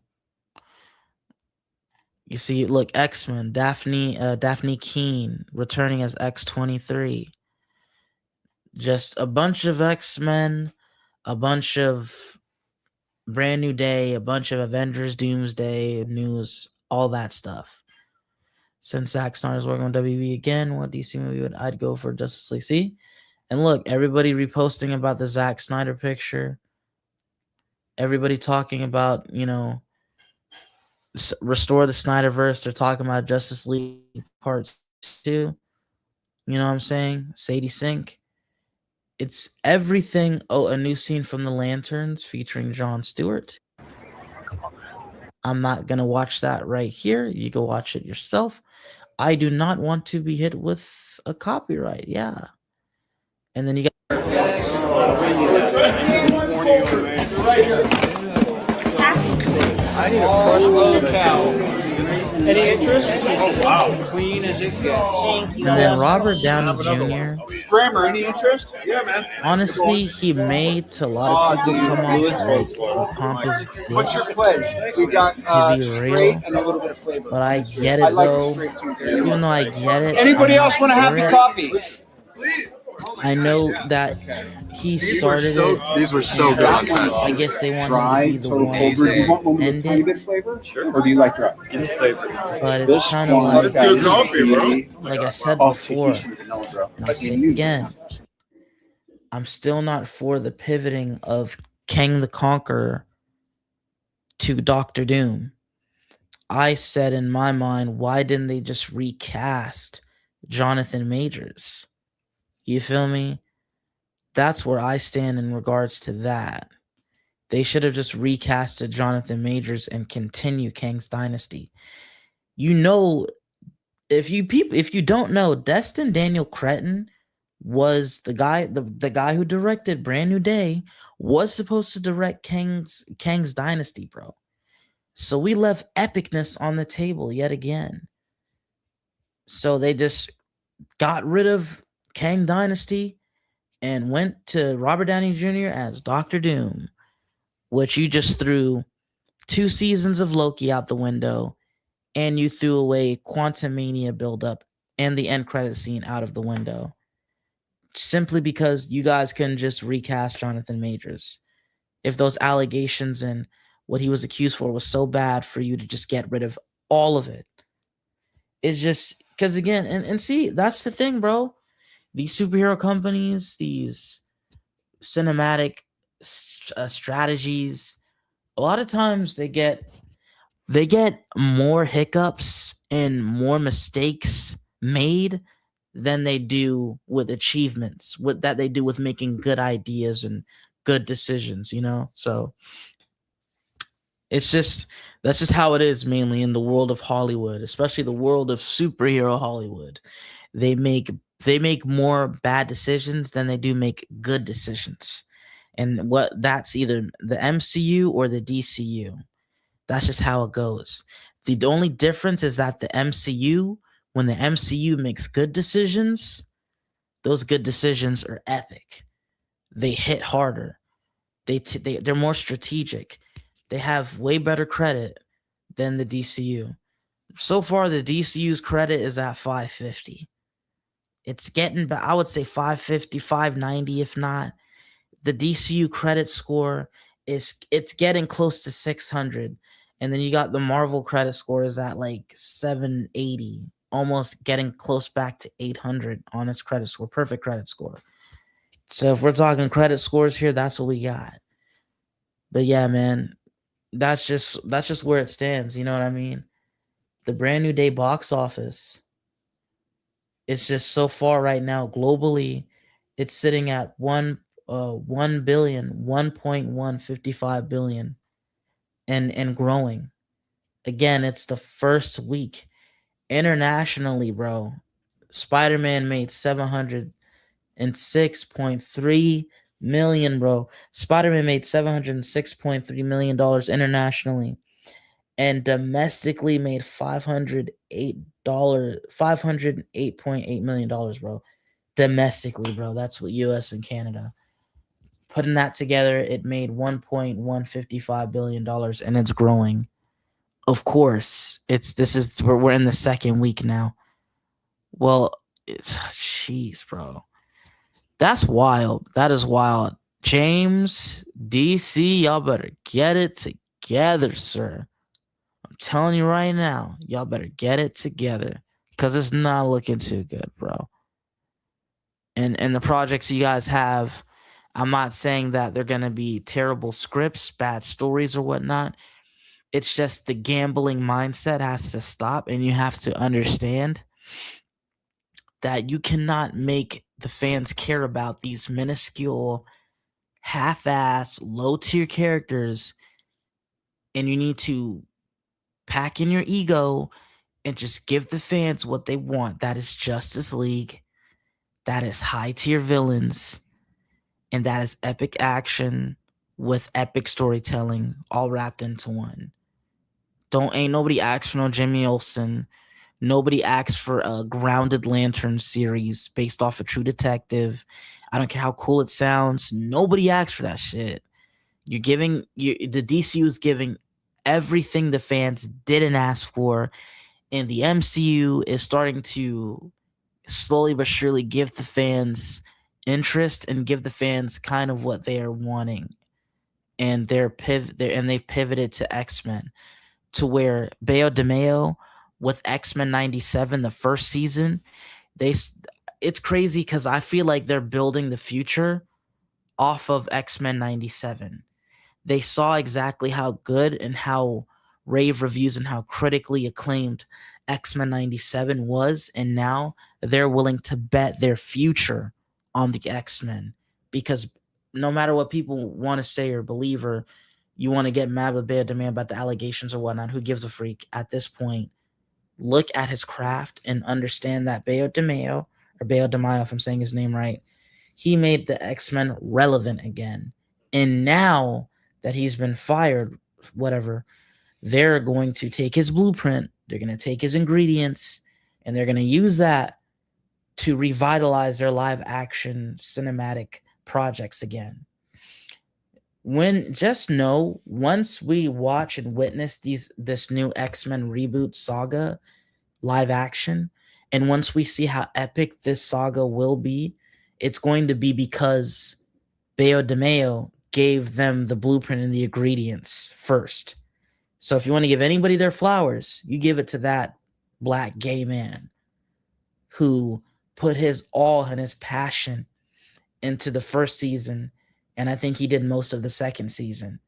You see, look, X-Men, Daphne Keene returning as X-23. Just a bunch of X-Men, a bunch of Brand New Day, a bunch of Avengers Doomsday news, all that stuff. Since Zack Snyder's working on WB again, what DC movie I'd go for Justice League? See? And look, everybody reposting about the Zack Snyder picture. Everybody talking about, restore the Snyderverse. They're talking about Justice League Part 2. You know what I'm saying? Sadie Sink. It's everything. Oh, a new scene from The Lanterns featuring Jon Stewart. I'm not going to watch that right here. You go watch it yourself. I do not want to be hit with a copyright. Yeah. And then you got... I need a fresh load cow. Any interest? Oh, wow. Clean as it gets. And then Robert Downey Jr. Grammar, any interest? Yeah, man. Honestly, he made to a lot of people come off like pompous dick. What's your pledge? We got to be real, and a little bit of flavor. But I get it though. Even though I get it. Anybody else want to have your coffee? Please. I know that he started it. These were so good on set. I guess they wanted to be the one Do you want to end it. flavor? Sure. Or do you like dry? Give me flavor. But it's kind of like, It's good coffee, bro. like I said before, and I'll say it again. I'm still not for the pivoting of Kang the Conqueror to Doctor Doom. I said in my mind, why didn't they just recast Jonathan Majors? You feel me? That's where I stand in regards to that. They should have just recasted Jonathan Majors and continue Kang's Dynasty. You know, if you don't know, Destin Daniel Cretton was the guy who directed Brand New Day, was supposed to direct Kang's Dynasty, bro. So we left epicness on the table yet again. So they just got rid of Kang Dynasty and went to Robert Downey Jr. as Doctor Doom, which you just threw 2 seasons of Loki out the window, and you threw away Quantumania buildup and the end credit scene out of the window, simply because you guys couldn't just recast Jonathan Majors. If those allegations and what he was accused for was so bad for you to just get rid of all of it. It's just because again, and see, that's the thing, bro. These superhero companies, these cinematic strategies, a lot of times they get more hiccups and more mistakes made than they do with achievements, with that they do with making good ideas and good decisions, So it's just that's just how it is mainly in the world of Hollywood, especially the world of superhero Hollywood. They make they make more bad decisions than they do make good decisions. And what that's either the MCU or the DCU. That's just how it goes. The only difference is that the MCU, when the MCU makes good decisions, those good decisions are epic. They hit harder. They're more strategic. They have way better credit than the DCU. So far, the DCU's credit is at 550. It's getting, I would say 550, 590, if not. The DCU credit score it's getting close to 600. And then you got the Marvel credit score is at like 780, almost getting close back to 800 on its credit score, perfect credit score. So if we're talking credit scores here, that's what we got. But yeah, man, that's just where it stands, you know what I mean? The Brand New Day box office, it's just so far right now globally, it's sitting at 1 billion, 1.155 billion, and growing. Again, it's the first week. Internationally, bro, Spider-Man made 706.3 million, bro. Spider-Man made $706.3 million internationally, and domestically made $508.8 million, bro. Domestically, bro. That's what US and Canada. Putting that together, it made $1.155 billion, and it's growing. Of course, we're in the second week now. Well, it's jeez, bro. That's wild. That is wild. James, DC, y'all better get it together, sir. I'm telling you right now, y'all better get it together because it's not looking too good, bro. And the projects you guys have, I'm not saying that they're gonna be terrible scripts, bad stories, or whatnot. It's just the gambling mindset has to stop, and you have to understand that you cannot make the fans care about these minuscule, half-ass, low-tier characters, and you need to pack in your ego and just give the fans what they want. That is Justice League. That is high-tier villains. And that is epic action with epic storytelling all wrapped into one. Ain't nobody asked for no Jimmy Olsen. Nobody asked for a Grounded Lantern series based off a True Detective. I don't care how cool it sounds. Nobody asked for that shit. The DCU is giving everything the fans didn't ask for, and the MCU is starting to slowly but surely give the fans interest and give the fans kind of what they are wanting. And they've pivoted to X-Men, to where Bayo DeMayo with X-Men 97, the first season, it's crazy because I feel like they're building the future off of X-Men 97. They saw exactly how good and how rave reviews and how critically acclaimed X-Men 97 was, and now they're willing to bet their future on the X-Men, because no matter what people want to say or believe, or you want to get mad with Bea DeMayo about the allegations or whatnot, who gives a freak at this point? Look at his craft and understand that Bea DeMayo, or Bea DeMayo, if I'm saying his name right, he made the X-Men relevant again. And now that he's been fired, whatever, they're going to take his blueprint, they're going to take his ingredients, and they're going to use that to revitalize their live action cinematic projects again. Just know, once we watch and witness this new X-Men reboot saga live action, and once we see how epic this saga will be, it's going to be because Bayo DeMayo gave them the blueprint and the ingredients first. So if you want to give anybody their flowers, you give it to that black gay man who put his all and his passion into the first season, and I think he did most of the second season.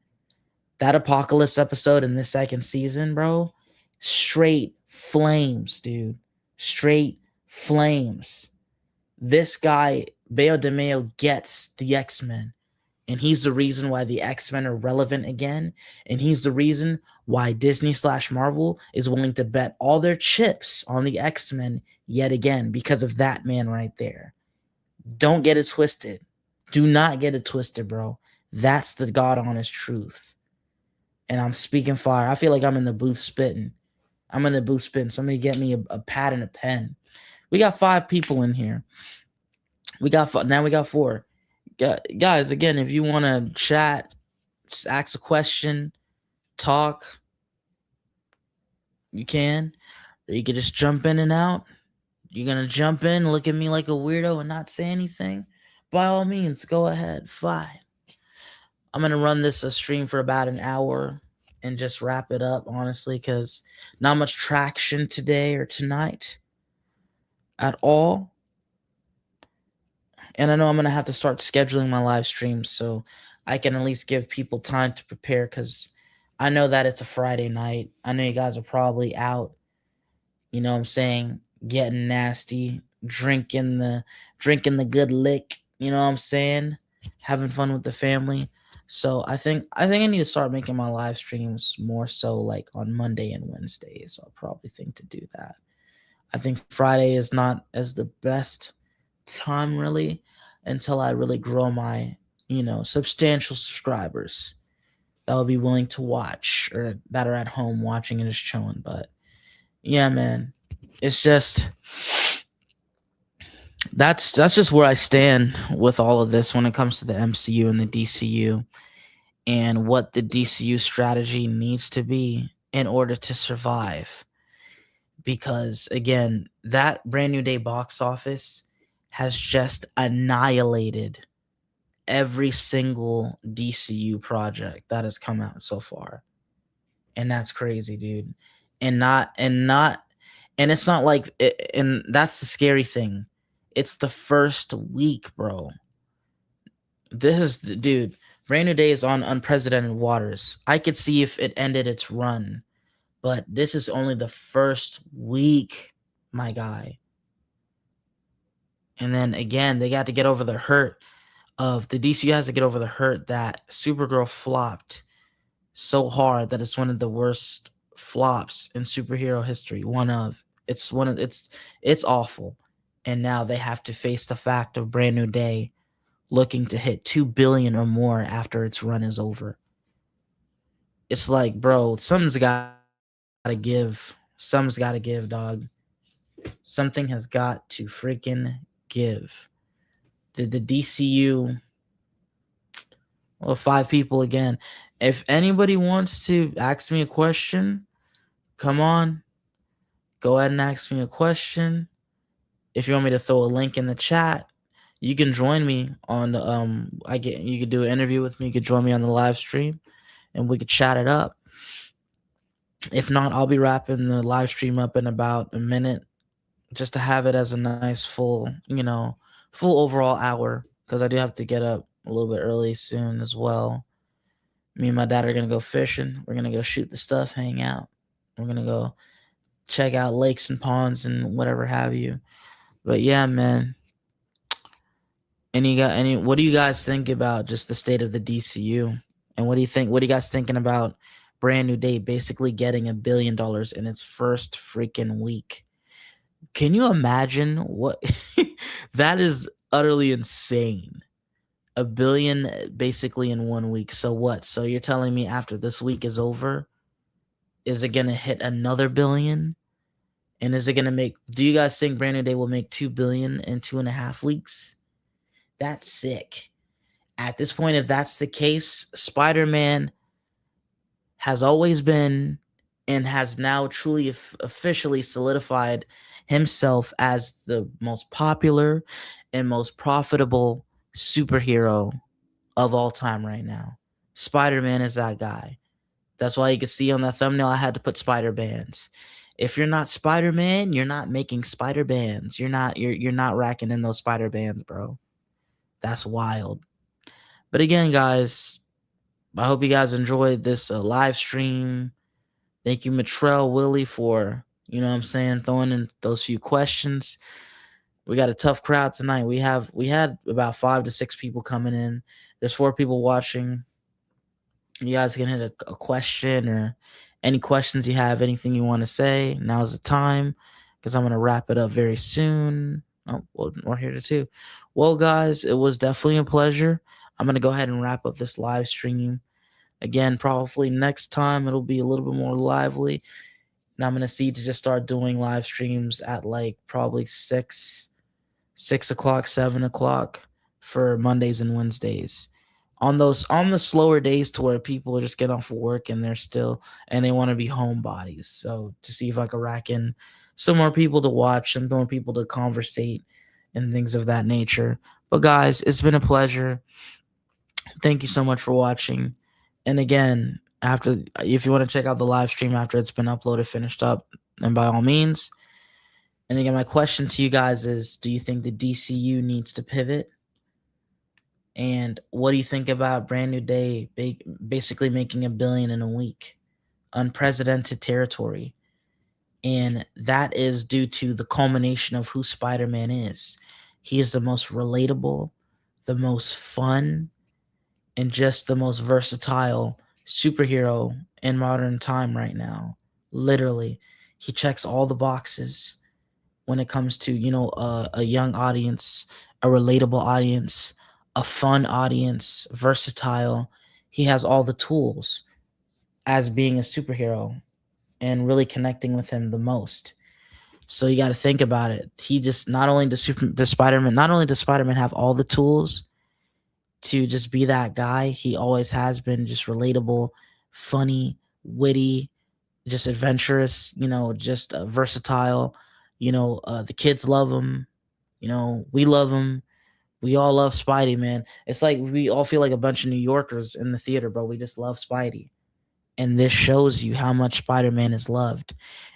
That apocalypse episode in the second season, bro, straight flames, dude. Straight flames. This guy, Bayo DeMayo, gets the X-Men. And he's the reason why the X-Men are relevant again. And he's the reason why Disney/Marvel is willing to bet all their chips on the X-Men yet again because of that man right there. Don't get it twisted. Do not get it twisted, bro. That's the God honest truth. And I'm speaking fire. I feel like I'm in the booth spitting. Somebody get me a pad and a pen. We got 5 people in here. We got 4. Guys, again, if you want to chat, just ask a question, talk, you can. Or you can just jump in and out. You're going to jump in, look at me like a weirdo and not say anything? By all means, go ahead. Fine. I'm going to run this stream for about an hour and just wrap it up, honestly, because not much traction today or tonight at all. And I know I'm going to have to start scheduling my live streams so I can at least give people time to prepare, because I know that it's a Friday night. I know you guys are probably out, you know what I'm saying, getting nasty, drinking the good lick, you know what I'm saying, having fun with the family. So I think I need to start making my live streams more so like on Monday and Wednesdays. I'll probably think to do that. I think Friday is not as the best time really until I really grow my, substantial subscribers that will be willing to watch or that are at home watching and just chilling. But yeah, man, it's just that's just where I stand with all of this when it comes to the MCU and the DCU and what the DCU strategy needs to be in order to survive. Because again, that Brand New Day box office has just annihilated every single DCU project that has come out so far. And that's crazy, dude. And it's not like and that's the scary thing. It's the first week, bro. This is dude, Brand New Day is on unprecedented waters. I could see if it ended its run, but this is only the first week, my guy. And then again, they got to get over the hurt of the DCU has to get over the hurt that Supergirl flopped so hard that it's one of the worst flops in superhero history. It's awful. And now they have to face the fact of Brand New Day looking to hit 2 billion or more after its run is over. It's like, bro, something's got to give. Something's got to give, dog. Something has got to freaking give. The DCU, well, 5 people again. If anybody wants to ask me a question, come on. Go ahead and ask me a question. If you want me to throw a link in the chat, you can join me on the you could do an interview with me, you could join me on the live stream and we could chat it up. If not, I'll be wrapping the live stream up in about a minute just to have it as a nice full overall hour, because I do have to get up a little bit early soon as well. Me and my dad are going to go fishing. We're going to go shoot the stuff, hang out. We're going to go check out lakes and ponds and whatever have you. But yeah, man. What do you guys think about just the state of the DCU? And what do you guys thinking about Brand New Day basically getting $1 billion in its first freaking week? Can you imagine what that is? Utterly insane. $1 billion basically in 1 week. So what? So you're telling me after this week is over, is it gonna hit another $1 billion? And is it gonna do you guys think Brand New Day will make $2 billion in 2.5 weeks? That's sick. At this point, if that's the case, Spider-Man has always been and has now truly officially solidified himself as the most popular and most profitable superhero of all time right now. Spider-Man is that guy. That's why you can see on that thumbnail I had to put spider bands. If you're not Spider-Man, you're not making spider bands. You're not racking in those spider bands, bro. That's wild. But again, guys, I hope you guys enjoyed this live stream. Thank you, Matrell Willie, for, you know what I'm saying, throwing in those few questions. We got a tough crowd tonight. We had about 5 to 6 people coming in. There's 4 people watching. You guys can hit a question or any questions you have, anything you want to say. Now's the time, because I'm gonna wrap it up very soon. Oh, well, we're here too. Well, guys, it was definitely a pleasure. I'm gonna go ahead and wrap up this live stream. Again, probably next time it'll be a little bit more lively. And I'm gonna see to just start doing live streams at like probably 6 o'clock, 7 o'clock for Mondays and Wednesdays. On the slower days to where people are just getting off of work and they want to be homebodies. So to see if I could rack in some more people to watch, some more people to conversate and things of that nature. But guys, it's been a pleasure. Thank you so much for watching. And again, if you want to check out the live stream after it's been uploaded, finished up, then by all means. And again, my question to you guys is, do you think the DCU needs to pivot? And what do you think about Brand New Day basically making $1 billion in a week? Unprecedented territory. And that is due to the culmination of who Spider-Man is. He is the most relatable, the most fun, and just the most versatile superhero in modern time right now. Literally, he checks all the boxes when it comes to, a young audience, a relatable audience, a fun audience, versatile. He has all the tools as being a superhero and really connecting with him the most. So you got to think about it. He just not only does Spider-Man have all the tools to just be that guy, he always has been just relatable, funny, witty, just adventurous, just versatile. The kids love him. We love him. We all love Spidey, man. It's like we all feel like a bunch of New Yorkers in the theater, bro. We just love Spidey. And this shows you how much Spider-Man is loved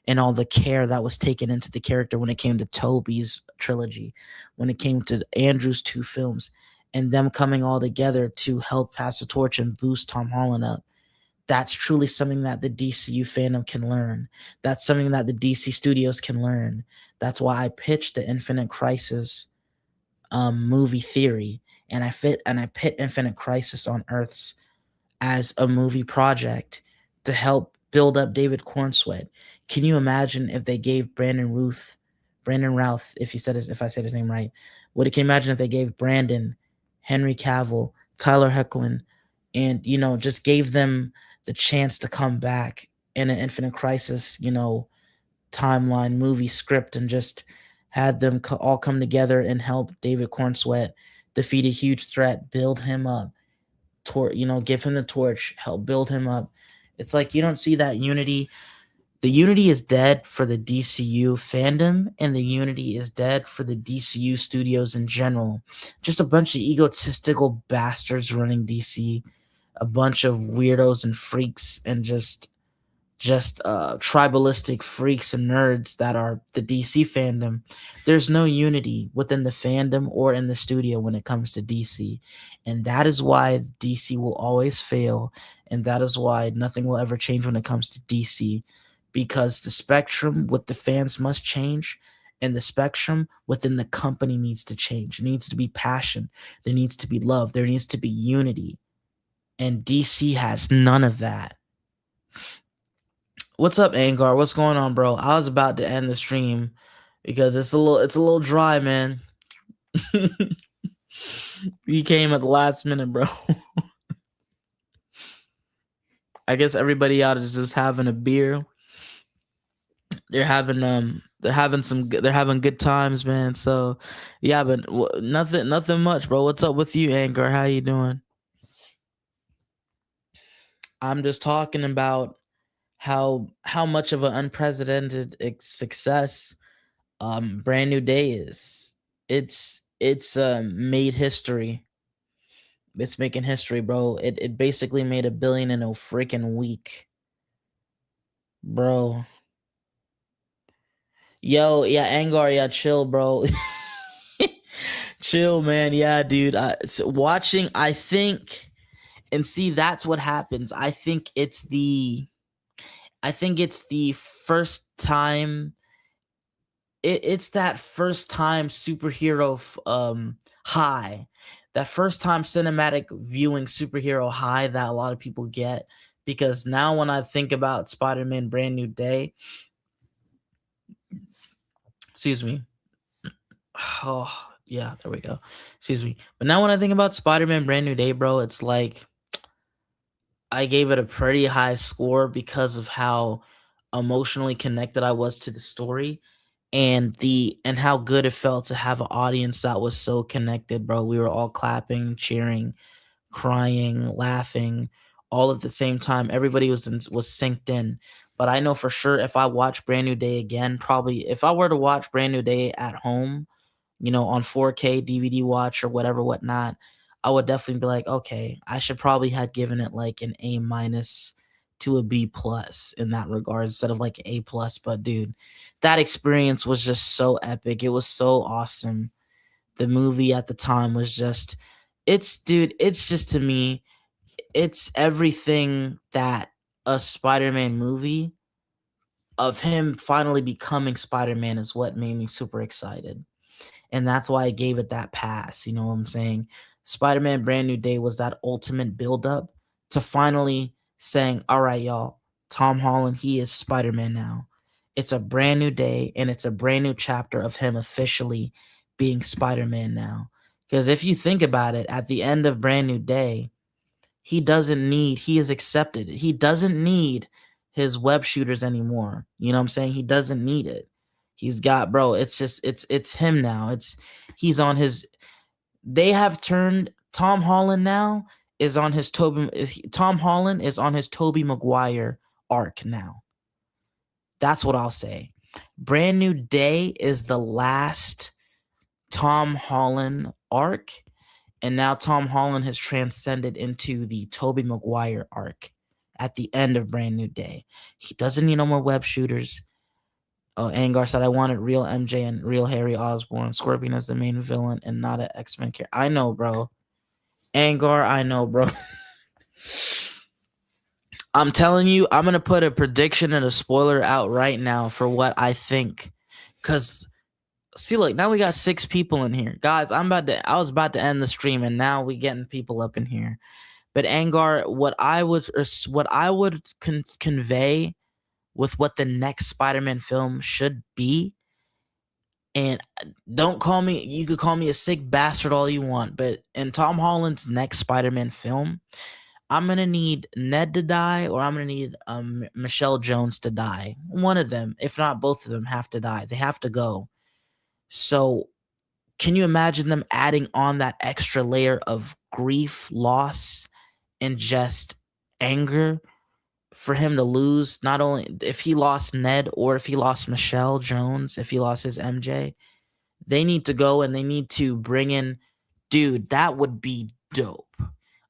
and all the care that was taken into the character when it came to Tobey's trilogy, when it came to Andrew's 2 films, and them coming all together to help pass the torch and boost Tom Holland up. That's truly something that the DCU fandom can learn. That's something that the DC studios can learn. That's why I pitched the Infinite Crisis movie theory, and I pit Infinite Crisis on Earths as a movie project to help build up David Cornsweet. Can you imagine if they gave Brandon Routh, if I said his name right? Can you imagine if they gave Brandon, Henry Cavill, Tyler Hoechlin, and just gave them the chance to come back in an Infinite Crisis, timeline movie script, and just had them all come together and help David Cornsweet defeat a huge threat, build him up, give him the torch, help build him up. It's like you don't see that unity. The unity is dead for the DCU fandom, and the unity is dead for the DCU studios in general. Just a bunch of egotistical bastards running DC, a bunch of weirdos and freaks, and just tribalistic freaks and nerds that are the DC fandom. There's no unity within the fandom or in the studio when it comes to DC. And that is why DC will always fail. And that is why nothing will ever change when it comes to DC. Because the spectrum with the fans must change. And the spectrum within the company needs to change. It needs to be passion. There needs to be love. There needs to be unity. And DC has none of that. What's up, Angar? What's going on, bro? I was about to end the stream because it's a little dry, man. He came at the last minute, bro. I guess everybody out is just having a beer. They're having good times, man. So yeah, but nothing much, bro. What's up with you, Angar? How you doing? I'm just talking about how much of an unprecedented success Brand New Day is. It's made history. It's making history, bro. It basically made $1 billion in a freaking week. bro. Yo, yeah, Angar, yeah, chill, bro. Chill, man. Yeah, dude. Watching, I think, and see, that's what happens. I think it's the first time. It's that first time superhero high, that first time cinematic viewing superhero high that a lot of people get. Because now when I think about Spider-Man Brand New Day, excuse me. Oh, yeah, there we go. Excuse me. But now when I think about Spider-Man Brand New Day, bro, it's like I gave it a pretty high score because of how emotionally connected I was to the story and how good it felt to have an audience that was so connected, bro. We were all clapping, cheering, crying, laughing, all at the same time. Everybody was synced in. But I know for sure if I watch Brand New Day again, probably if I were to watch Brand New Day at home, on 4K DVD watch or whatnot, I would definitely be like, okay, I should probably have given it like an A minus to a B plus in that regard instead of like an A plus. But dude, that experience was just so epic. It was so awesome. The movie at the time was just, it's just to me, it's everything that a Spider-Man movie of him finally becoming Spider-Man is what made me super excited. And that's why I gave it that pass. You know what I'm saying? Spider-Man Brand New Day was that ultimate buildup to finally saying, all right, y'all, Tom Holland, he is Spider-Man now. It's a brand new day and it's a brand new chapter of him officially being Spider-Man now. Because if you think about it, at the end of Brand New Day, he is accepted. He doesn't need his web shooters anymore. You know what I'm saying? He doesn't need it. He's got, bro, it's just it's him now. He's on his they have turned Tom Holland now is on his Tom Holland is on his Tobey Maguire arc now. That's what I'll say. Brand New Day is the last Tom Holland arc, and now Tom Holland has transcended into the Tobey Maguire arc at the end of Brand New Day. He doesn't need no more web shooters. Oh, Angar said, I wanted real MJ and real Harry Osborn. Scorpion as the main villain and not an X-Men character. I know, bro. Angar, I know, bro. I'm telling you, I'm going to put a prediction and a spoiler out right now for what I think. Because, see, look, now we got 6 people in here. Guys, I was about to end the stream, and now we getting people up in here. But Angar, what I would convey with what the next Spider-Man film should be, and don't call me, you could call me a sick bastard all you want, but in Tom Holland's next Spider-Man film, I'm going to need Ned to die, or I'm going to need Michelle Jones to die. One of them, if not both of them, have to die. They have to go. So can you imagine them adding on that extra layer of grief, loss, and just anger for him to lose? Not only if he lost Ned or if he lost Michelle Jones, if he lost his MJ, they need to go and they need to bring in, dude, that would be dope.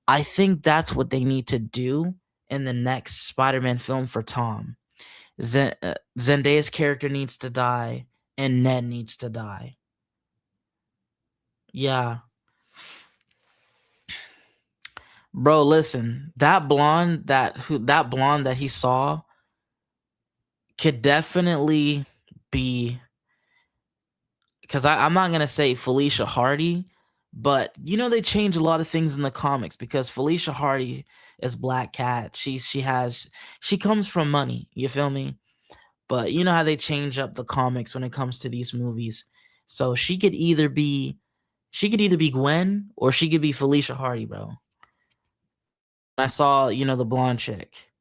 I think that's what they need to do in the next Spider-Man film for Tom. Zendaya's character needs to die and Ned needs to die. Yeah. Bro, listen, that blonde that he saw could definitely be, because I'm not gonna say Felicia Hardy, but they change a lot of things in the comics because Felicia Hardy is Black Cat. She comes from money. You feel me? But you know how they change up the comics when it comes to these movies. So she could either be Gwen or she could be Felicia Hardy, bro. I saw, the blonde chick.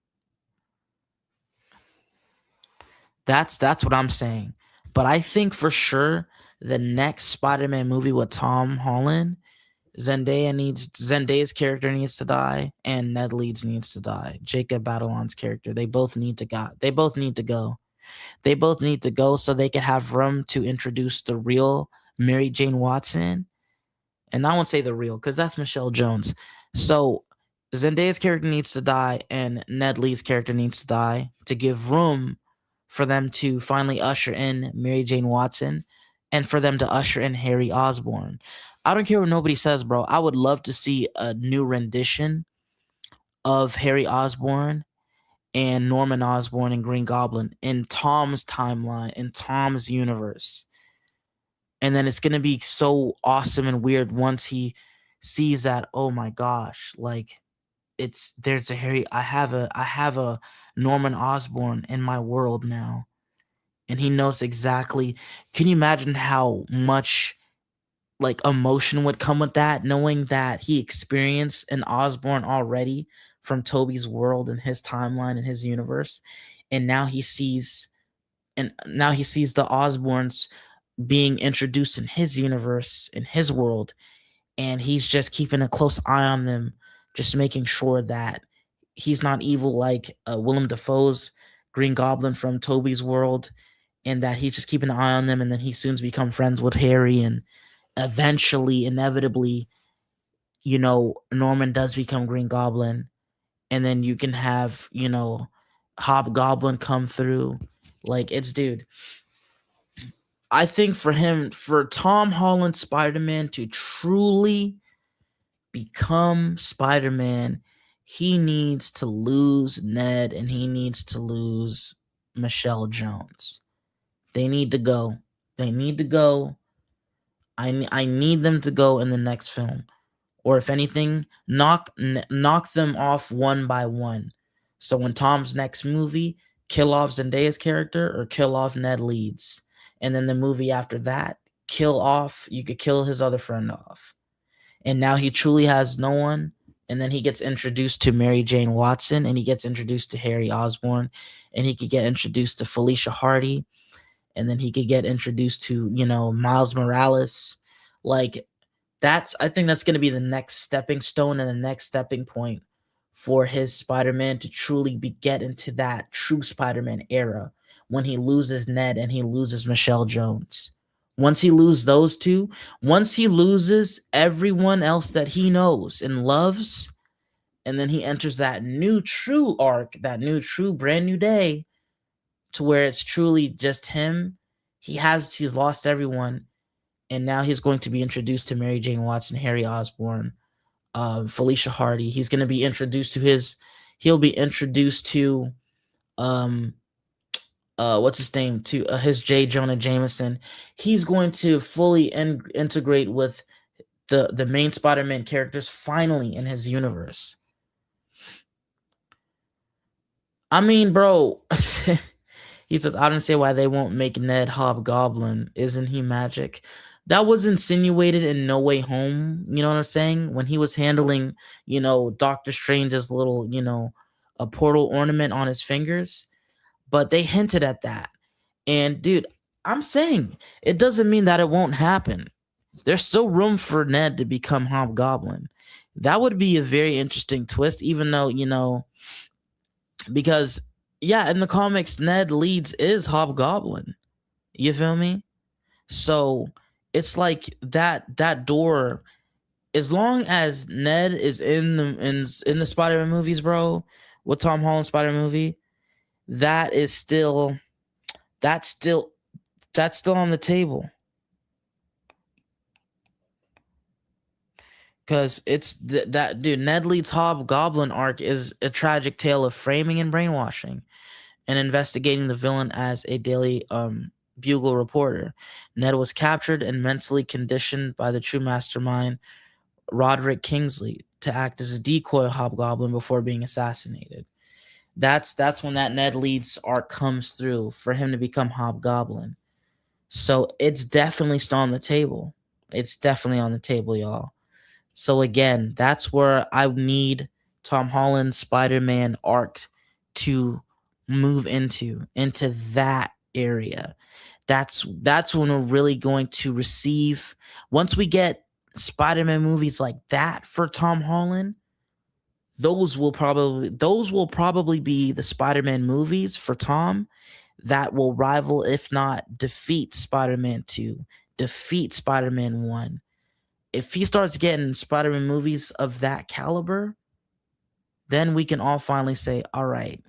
That's what I'm saying. But I think for sure the next Spider-Man movie with Tom Holland, Zendaya's character needs to die, and Ned Leeds needs to die. Jacob Batalon's character, they both need to go. They both need to go so they can have room to introduce the real Mary Jane Watson. And I won't say the real, because that's Michelle Jones. So Zendaya's character needs to die and Ned Lee's character needs to die to give room for them to finally usher in Mary Jane Watson and for them to usher in Harry Osborn. I don't care what nobody says, bro. I would love to see a new rendition of Harry Osborn and Norman Osborn and Green Goblin in Tom's timeline, in Tom's universe. And then it's going to be so awesome and weird once he sees that, oh my gosh, like there's a Harry, I have a Norman Osborn in my world now. And he knows exactly. Can you imagine how much like emotion would come with that, knowing that he experienced an Osborn already from Toby's world and his timeline and his universe, and now he sees the Osborns being introduced in his universe, in his world, and he's just keeping a close eye on them, just making sure that he's not evil like Willem Dafoe's Green Goblin from Toby's world, and that he's just keeping an eye on them, and then he soon become friends with Harry, and eventually, inevitably, Norman does become Green Goblin, and then you can have, Hobgoblin come through. Like, dude, I think for Tom Holland Spider-Man to truly become Spider-Man, he needs to lose Ned and he needs to lose Michelle Jones. They need to go. They need to go. I need them to go in the next film. Or if anything, knock them off one by one. So in Tom's next movie, kill off Zendaya's character or kill off Ned Leeds. And then the movie after that, you could kill his other friend off. And now he truly has no one. And then he gets introduced to Mary Jane Watson, and he gets introduced to Harry Osborn, and he could get introduced to Felicia Hardy, and then he could get introduced to, Miles Morales. Like, I think that's going to be the next stepping stone and the next stepping point for his Spider-Man to truly get into that true Spider-Man era when he loses Ned and he loses Michelle Jones. Once he loses those two, once he loses everyone else that he knows and loves, and then he enters that new true arc, that new true brand new day, to where it's truly just him. He's lost everyone, and now he's going to be introduced to Mary Jane Watson, Harry Osborn, Felicia Hardy. He's going to be introduced to he'll be introduced to what's his name, to his J. Jonah Jameson. He's going to fully integrate with the main Spider-Man characters finally in his universe. I mean, bro, he says, I don't see why they won't make Ned Hobgoblin. Isn't he magic? That was insinuated in No Way Home. You know what I'm saying? When he was handling, Doctor Strange's little, a portal ornament on his fingers. But they hinted at that. And dude, I'm saying it doesn't mean that it won't happen. There's still room for Ned to become Hobgoblin. That would be a very interesting twist, even though, because yeah, in the comics, Ned Leeds is Hobgoblin. You feel me? So it's like that door, as long as Ned is in the Spider-Man movies, bro, with Tom Holland Spider-Man movie, that's still on the table. Because it's that dude, Ned Leeds' Hobgoblin arc is a tragic tale of framing and brainwashing, and investigating the villain as a Daily Bugle reporter. Ned was captured and mentally conditioned by the true mastermind, Roderick Kingsley, to act as a decoy Hobgoblin before being assassinated. That's when that Ned Leeds arc comes through for him to become Hobgoblin. So it's definitely still on the table. It's definitely on the table, y'all. So again, that's where I need Tom Holland's Spider-Man arc to move into that area. That's when we're really going to receive, once we get Spider-Man movies like that for Tom Holland, those will probably be the Spider-Man movies for Tom that will rival, if not defeat, Spider-Man 2, defeat Spider-Man 1. If he starts getting Spider-Man movies of that caliber, then we can all finally say, all right,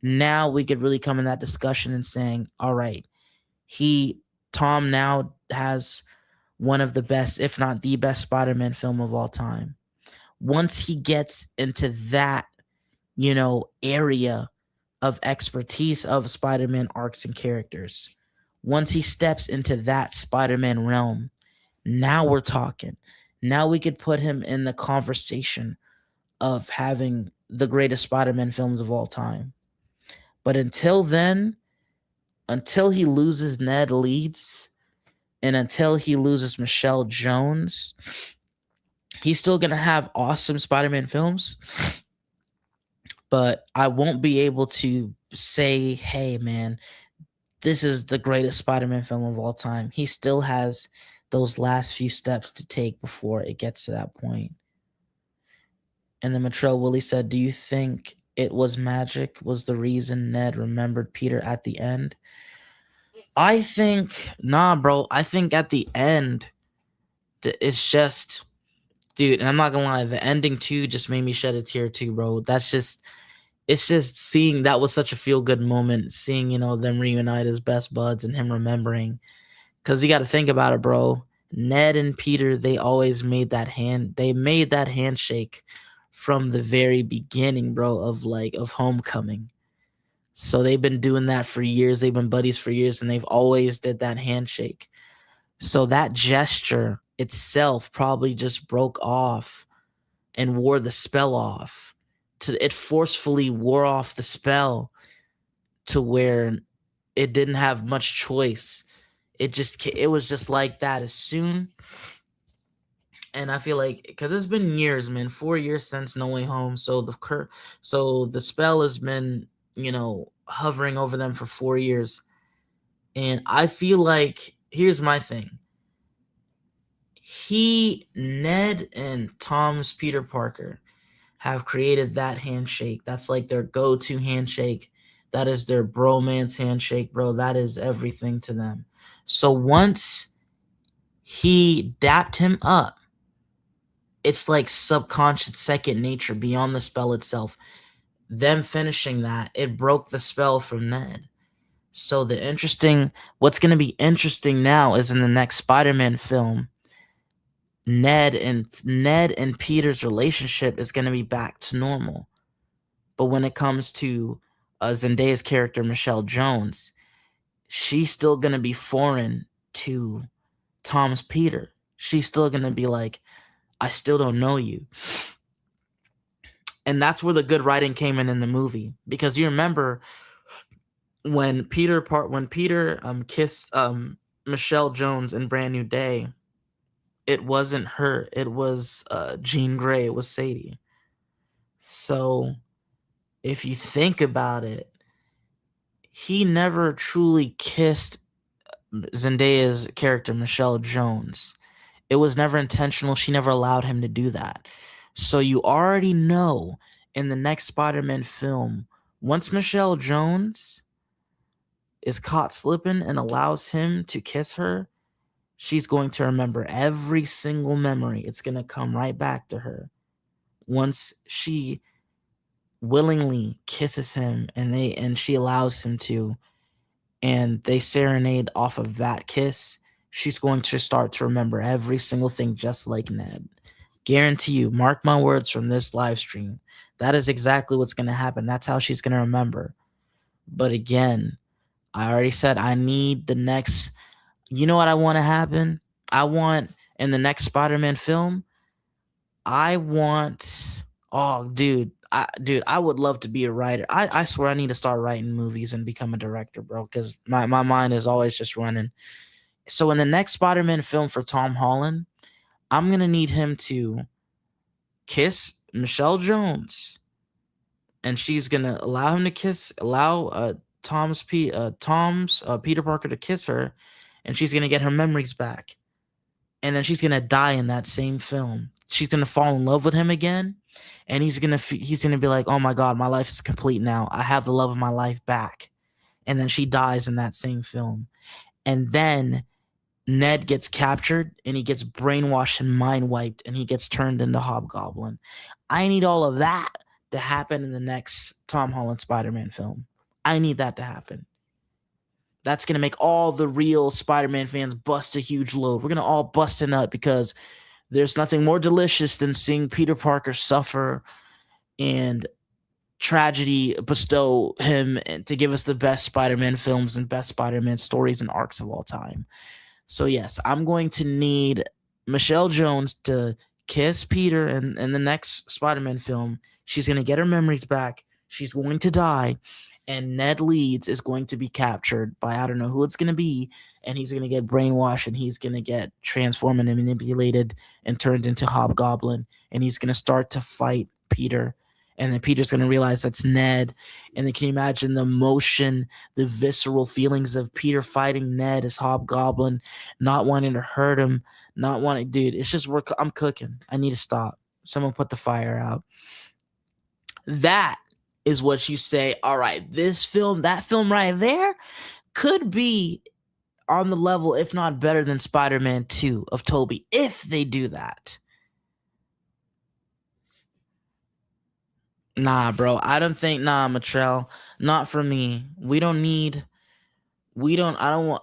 now we could really come in that discussion and saying, all right, Tom now has one of the best, if not the best Spider-Man film of all time. Once he gets into that, area of expertise of Spider-Man arcs and characters, once he steps into that Spider-Man realm, now we're talking. Now we could put him in the conversation of having the greatest Spider-Man films of all time. But until then, until he loses Ned Leeds and until he loses Michelle Jones, he's still going to have awesome Spider-Man films. But I won't be able to say, hey, man, this is the greatest Spider-Man film of all time. He still has those last few steps to take before it gets to that point. And then Latrell Willie said, do you think it was magic was the reason Ned remembered Peter at the end? I think, nah, bro. I think at the end, it's just, dude, and I'm not gonna lie, the ending too just made me shed a tear too, bro. It's just seeing that was such a feel-good moment, seeing, them reunite as best buds and him remembering. Because you got to think about it, bro. Ned and Peter, they made that handshake from the very beginning, bro, of Homecoming. So they've been doing that for years. They've been buddies for years, and they've always did that handshake. So that gesture itself probably just broke off and wore the spell off. It forcefully wore off the spell to where it didn't have much choice. It was just like that as soon. And I feel like, because it's been years, man, 4 years since No Way Home. So the spell has been, hovering over them for 4 years. And I feel like, here's my thing. Ned and Tom's Peter Parker have created that handshake. That's like their go-to handshake. That is their bromance handshake, bro. That is everything to them. So once he dapped him up, it's like subconscious second nature beyond the spell itself. Them finishing that, it broke the spell from Ned. So what's going to be interesting now is in the next Spider-Man film, Ned and Peter's relationship is going to be back to normal. But when it comes to Zendaya's character, Michelle Jones, she's still going to be foreign to Tom's Peter. She's still going to be like, I still don't know you. And that's where the good writing came in the movie. Because you remember when Peter kissed Michelle Jones in Brand New Day, it wasn't her. It was Jean Grey. It was Sadie. So if you think about it, he never truly kissed Zendaya's character, Michelle Jones. It was never intentional. She never allowed him to do that. So you already know in the next Spider-Man film, once Michelle Jones is caught slipping and allows him to kiss her, she's going to remember every single memory. It's going to come right back to her. Once she willingly kisses him and she allows him to, and they serenade off of that kiss, she's going to start to remember every single thing just like Ned. Guarantee you, mark my words from this live stream. That is exactly what's going to happen. That's how she's going to remember. But again, I already said I need the next. You know what I want to happen? I want in the next Spider-Man film, I want. Oh, dude. I would love to be a writer. I swear I need to start writing movies and become a director, bro, because my mind is always just running. So in the next Spider-Man film for Tom Holland, I'm going to need him to kiss Michelle Jones. And she's going to allow him to allow Tom's Peter Parker to kiss her. And she's going to get her memories back. And then she's going to die in that same film. She's going to fall in love with him again. And he's going to be like, oh my God, my life is complete now. I have the love of my life back. And then she dies in that same film. And then Ned gets captured and he gets brainwashed and mind wiped and he gets turned into Hobgoblin. I need all of that to happen in the next Tom Holland Spider-Man film. I need that to happen. That's going to make all the real Spider-Man fans bust a huge load. We're going to all bust a nut because there's nothing more delicious than seeing Peter Parker suffer and tragedy bestow him and to give us the best Spider-Man films and best Spider-Man stories and arcs of all time. So yes, I'm going to need Michelle Jones to kiss Peter in the next Spider-Man film. She's going to get her memories back. She's going to die. And Ned Leeds is going to be captured by I don't know who it's going to be. And he's going to get brainwashed and he's going to get transformed and manipulated and turned into Hobgoblin. And he's going to start to fight Peter. And then Peter's going to realize that's Ned. And then can you imagine the emotion, the visceral feelings of Peter fighting Ned as Hobgoblin, not wanting to hurt him, not wanting, dude, it's just, I'm cooking. I need to stop. Someone put the fire out. That is what you say, all right, this film, that film right there could be on the level, if not better than Spider-Man 2 of Tobey, if they do that. Nah, bro, I don't think, Matrell, not for me. I don't want,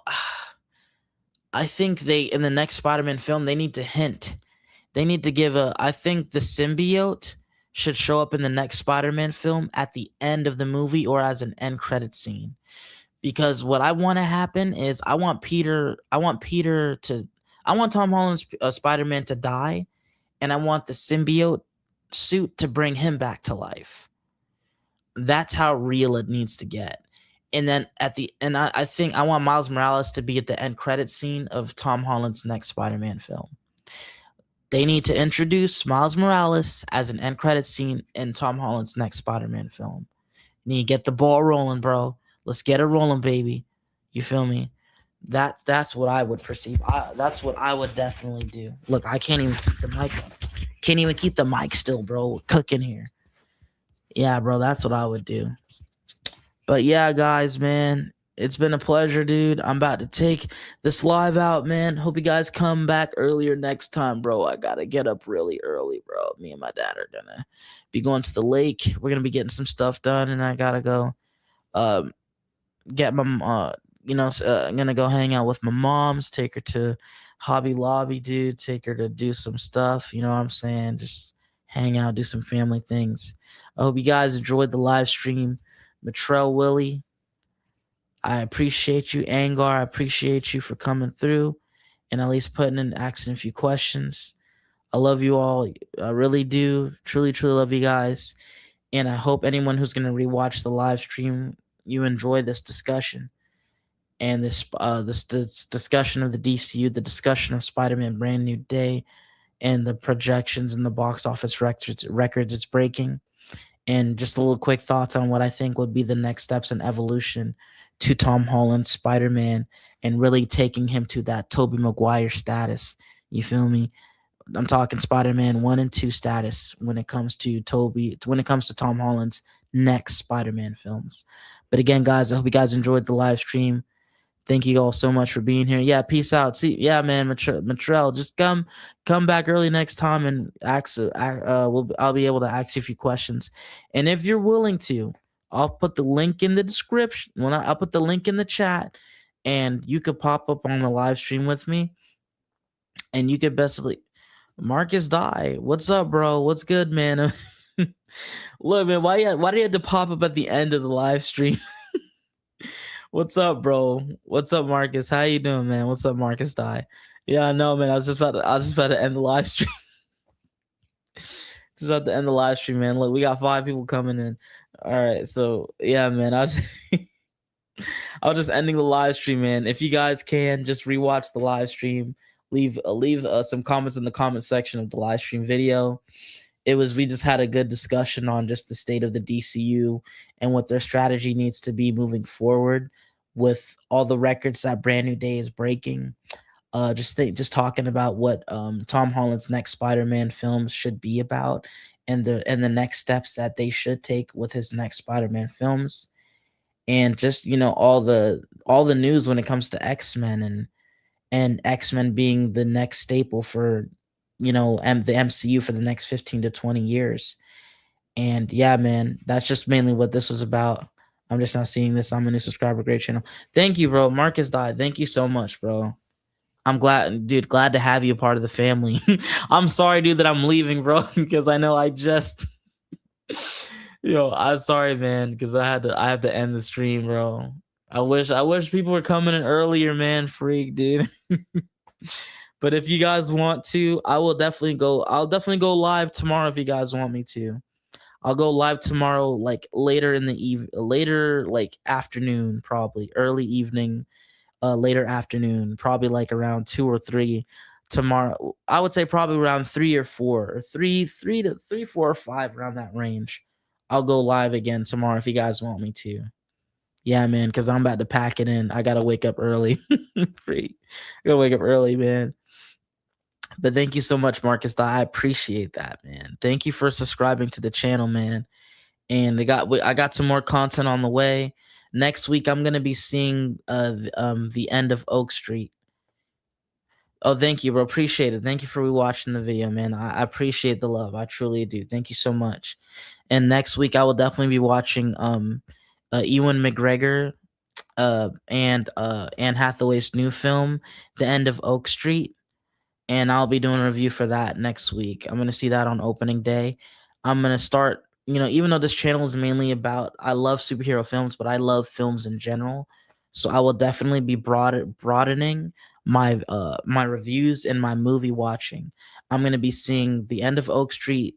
I think in the next Spider-Man film, they need to hint. They need to give I think the symbiote should show up in the next Spider-Man film at the end of the movie or as an end credit scene. Because what I want to happen is I want Tom Holland's Spider-Man to die, and I want the symbiote suit to bring him back to life. That's how real it needs to get. And then I think I want Miles Morales to be at the end credit scene of Tom Holland's next Spider-Man film. They need to introduce Miles Morales as an end credit scene in Tom Holland's next Spider-Man film. You need to get the ball rolling, bro. Let's get it rolling, baby. You feel me? That's what I would perceive. That's what I would definitely do. Look, I can't even keep the mic up. Can't even keep the mic still, bro. We're cooking here. Yeah, bro, that's what I would do. But yeah, guys, man, it's been a pleasure, dude. I'm about to take this live out, man. Hope you guys come back earlier next time, bro. I gotta get up really early, bro. Me and my dad are gonna be going to the lake. We're gonna be getting some stuff done, and I gotta go get my I'm gonna go hang out with my moms, take her to Hobby Lobby, dude, take her to do some stuff, you know what I'm saying? Just hang out, do some family things. I hope you guys enjoyed the live stream. Matrell Willie, I appreciate you. Angar, I appreciate you for coming through and at least asking a few questions. I love you all. I really do. Truly, truly love you guys. And I hope anyone who's going to rewatch the live stream, you enjoy this discussion. And this discussion of the DCU, the discussion of Spider-Man Brand New Day, and the projections and the box office records it's breaking. And just a little quick thoughts on what I think would be the next steps in evolution to Tom Holland's Spider-Man and really taking him to that Tobey Maguire status. You feel me? I'm talking Spider-Man 1 and 2 status when it comes to Tom Holland's next Spider-Man films. But again, guys, I hope you guys enjoyed the live stream. Thank you all so much for being here. Yeah, peace out. See, yeah, man, Matrell, just come back early next time and I'll be able to ask you a few questions. And if you're willing to, I'll put the link in the description. I'll put the link in the chat, and you could pop up on the live stream with me, and you could basically, Marcus Die. What's up, bro? What's good, man? Look, man, why do you have to pop up at the end of the live stream? What's up, bro? What's up, Marcus? How you doing, man? What's up, Marcus Die? Yeah, I know, man. I was just about to end the live stream. Just about to end the live stream, man. Look, we got 5 people coming in. All right, so yeah, man. I was just ending the live stream, man. If you guys can, just rewatch the live stream. Leave some comments in the comment section of the live stream video. We just had a good discussion on just the state of the DCU and what their strategy needs to be moving forward with all the records that Brand New Day is breaking. Just talking about what Tom Holland's next Spider-Man film should be about, and the next steps that they should take with his next Spider-Man films, and just all the news when it comes to X-Men and X-Men being the next staple for the MCU for the next 15 to 20 years. And yeah, man, that's just mainly what this was about. I'm just not seeing this. I'm a new subscriber. Great channel. Thank you, bro. Marcus died. Thank you so much, bro. I'm glad, dude. Glad to have you a part of the family. I'm sorry, dude, that I'm leaving, bro, because I know I just, I'm sorry, man, because I have to end the stream, bro. I wish people were coming in earlier, man. Freak, dude. But if you guys want to, I'll definitely go live tomorrow if you guys want me to. I'll go live tomorrow, like later in the later like afternoon, probably early evening, later afternoon, probably like around 2 or 3 tomorrow. I would say probably around 3 or 4, or three, 4 or 5, around that range. I'll go live again tomorrow if you guys want me to. Yeah, man, because I'm about to pack it in. I gotta wake up early. Free. I gotta wake up early, man. But thank you so much, Marcus. I appreciate that, man. Thank you for subscribing to the channel, man. And I got some more content on the way. Next week, I'm gonna be seeing the end of Oak Street. Oh, thank you, bro. Appreciate it. Thank you for rewatching the video, man. I appreciate the love. I truly do. Thank you so much. And next week, I will definitely be watching Ewan McGregor and Anne Hathaway's new film, The End of Oak Street, and I'll be doing a review for that next week. I'm gonna see that on opening day. I'm gonna start, even though this channel is mainly about, I love superhero films, but I love films in general. So I will definitely be broadening my reviews and my movie watching. I'm gonna be seeing The End of Oak Street,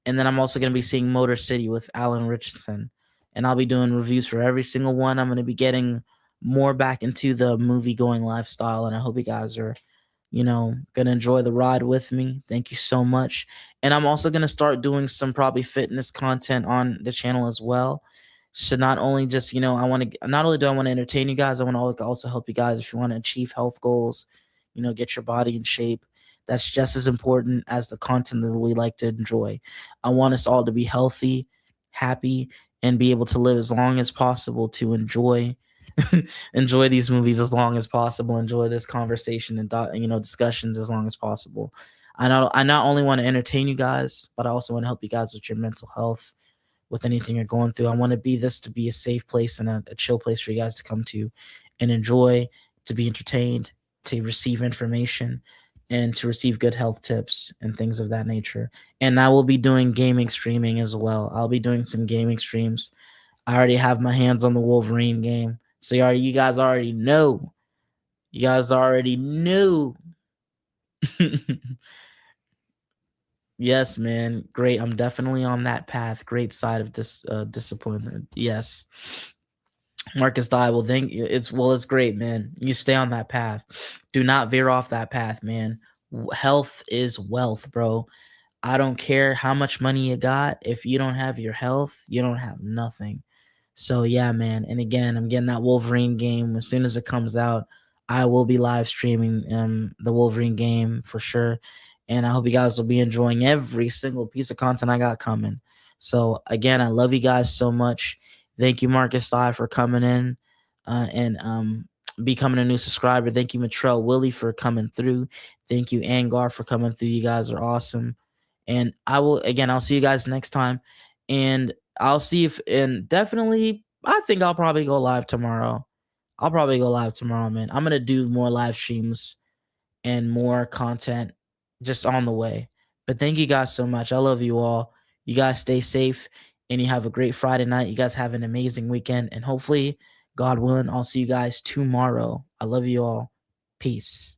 and then I'm also gonna be seeing Motor City with Alan Richardson, and I'll be doing reviews for every single one. I'm gonna be getting more back into the movie going lifestyle, and I hope you guys are gonna enjoy the ride with me. Thank you so much. And I'm also gonna start doing some probably fitness content on the channel as well. So not only just, not only do I want to entertain you guys, I want to also help you guys if you want to achieve health goals, get your body in shape. That's just as important as the content that we like to enjoy. I want us all to be healthy, happy, and be able to live as long as possible to enjoy enjoy these movies as long as possible, enjoy this conversation and discussions as long as possible. I not only want to entertain you guys, but I also want to help you guys with your mental health, with anything you're going through. I want to be a safe place and a chill place for you guys to come to and enjoy, to be entertained, to receive information, and to receive good health tips and things of that nature. And I will be doing gaming streaming as well. I'll be doing some gaming streams. I already have my hands on the Wolverine game. So you guys already know. You guys already knew. Yes, man. Great. I'm definitely on that path. Great side of this discipline. Yes. Marcus Dye, well, it's great, man. You stay on that path. Do not veer off that path, man. Health is wealth, bro. I don't care how much money you got. If you don't have your health, you don't have nothing. So yeah, man. And again, I'm getting that Wolverine game as soon as it comes out. I will be live streaming the Wolverine game for sure. And I hope you guys will be enjoying every single piece of content I got coming. So again, I love you guys so much. Thank you, Marcus Dye, for coming in and becoming a new subscriber. Thank you, Matrell Willie, for coming through. Thank you, Angar, for coming through. You guys are awesome. And I'll see you guys next time. And I'll see and definitely, I think I'll probably go live tomorrow. Man. I'm going to do more live streams and more content just on the way. But thank you guys so much. I love you all. You guys stay safe and you have a great Friday night. You guys have an amazing weekend. And hopefully, God willing, I'll see you guys tomorrow. I love you all. Peace.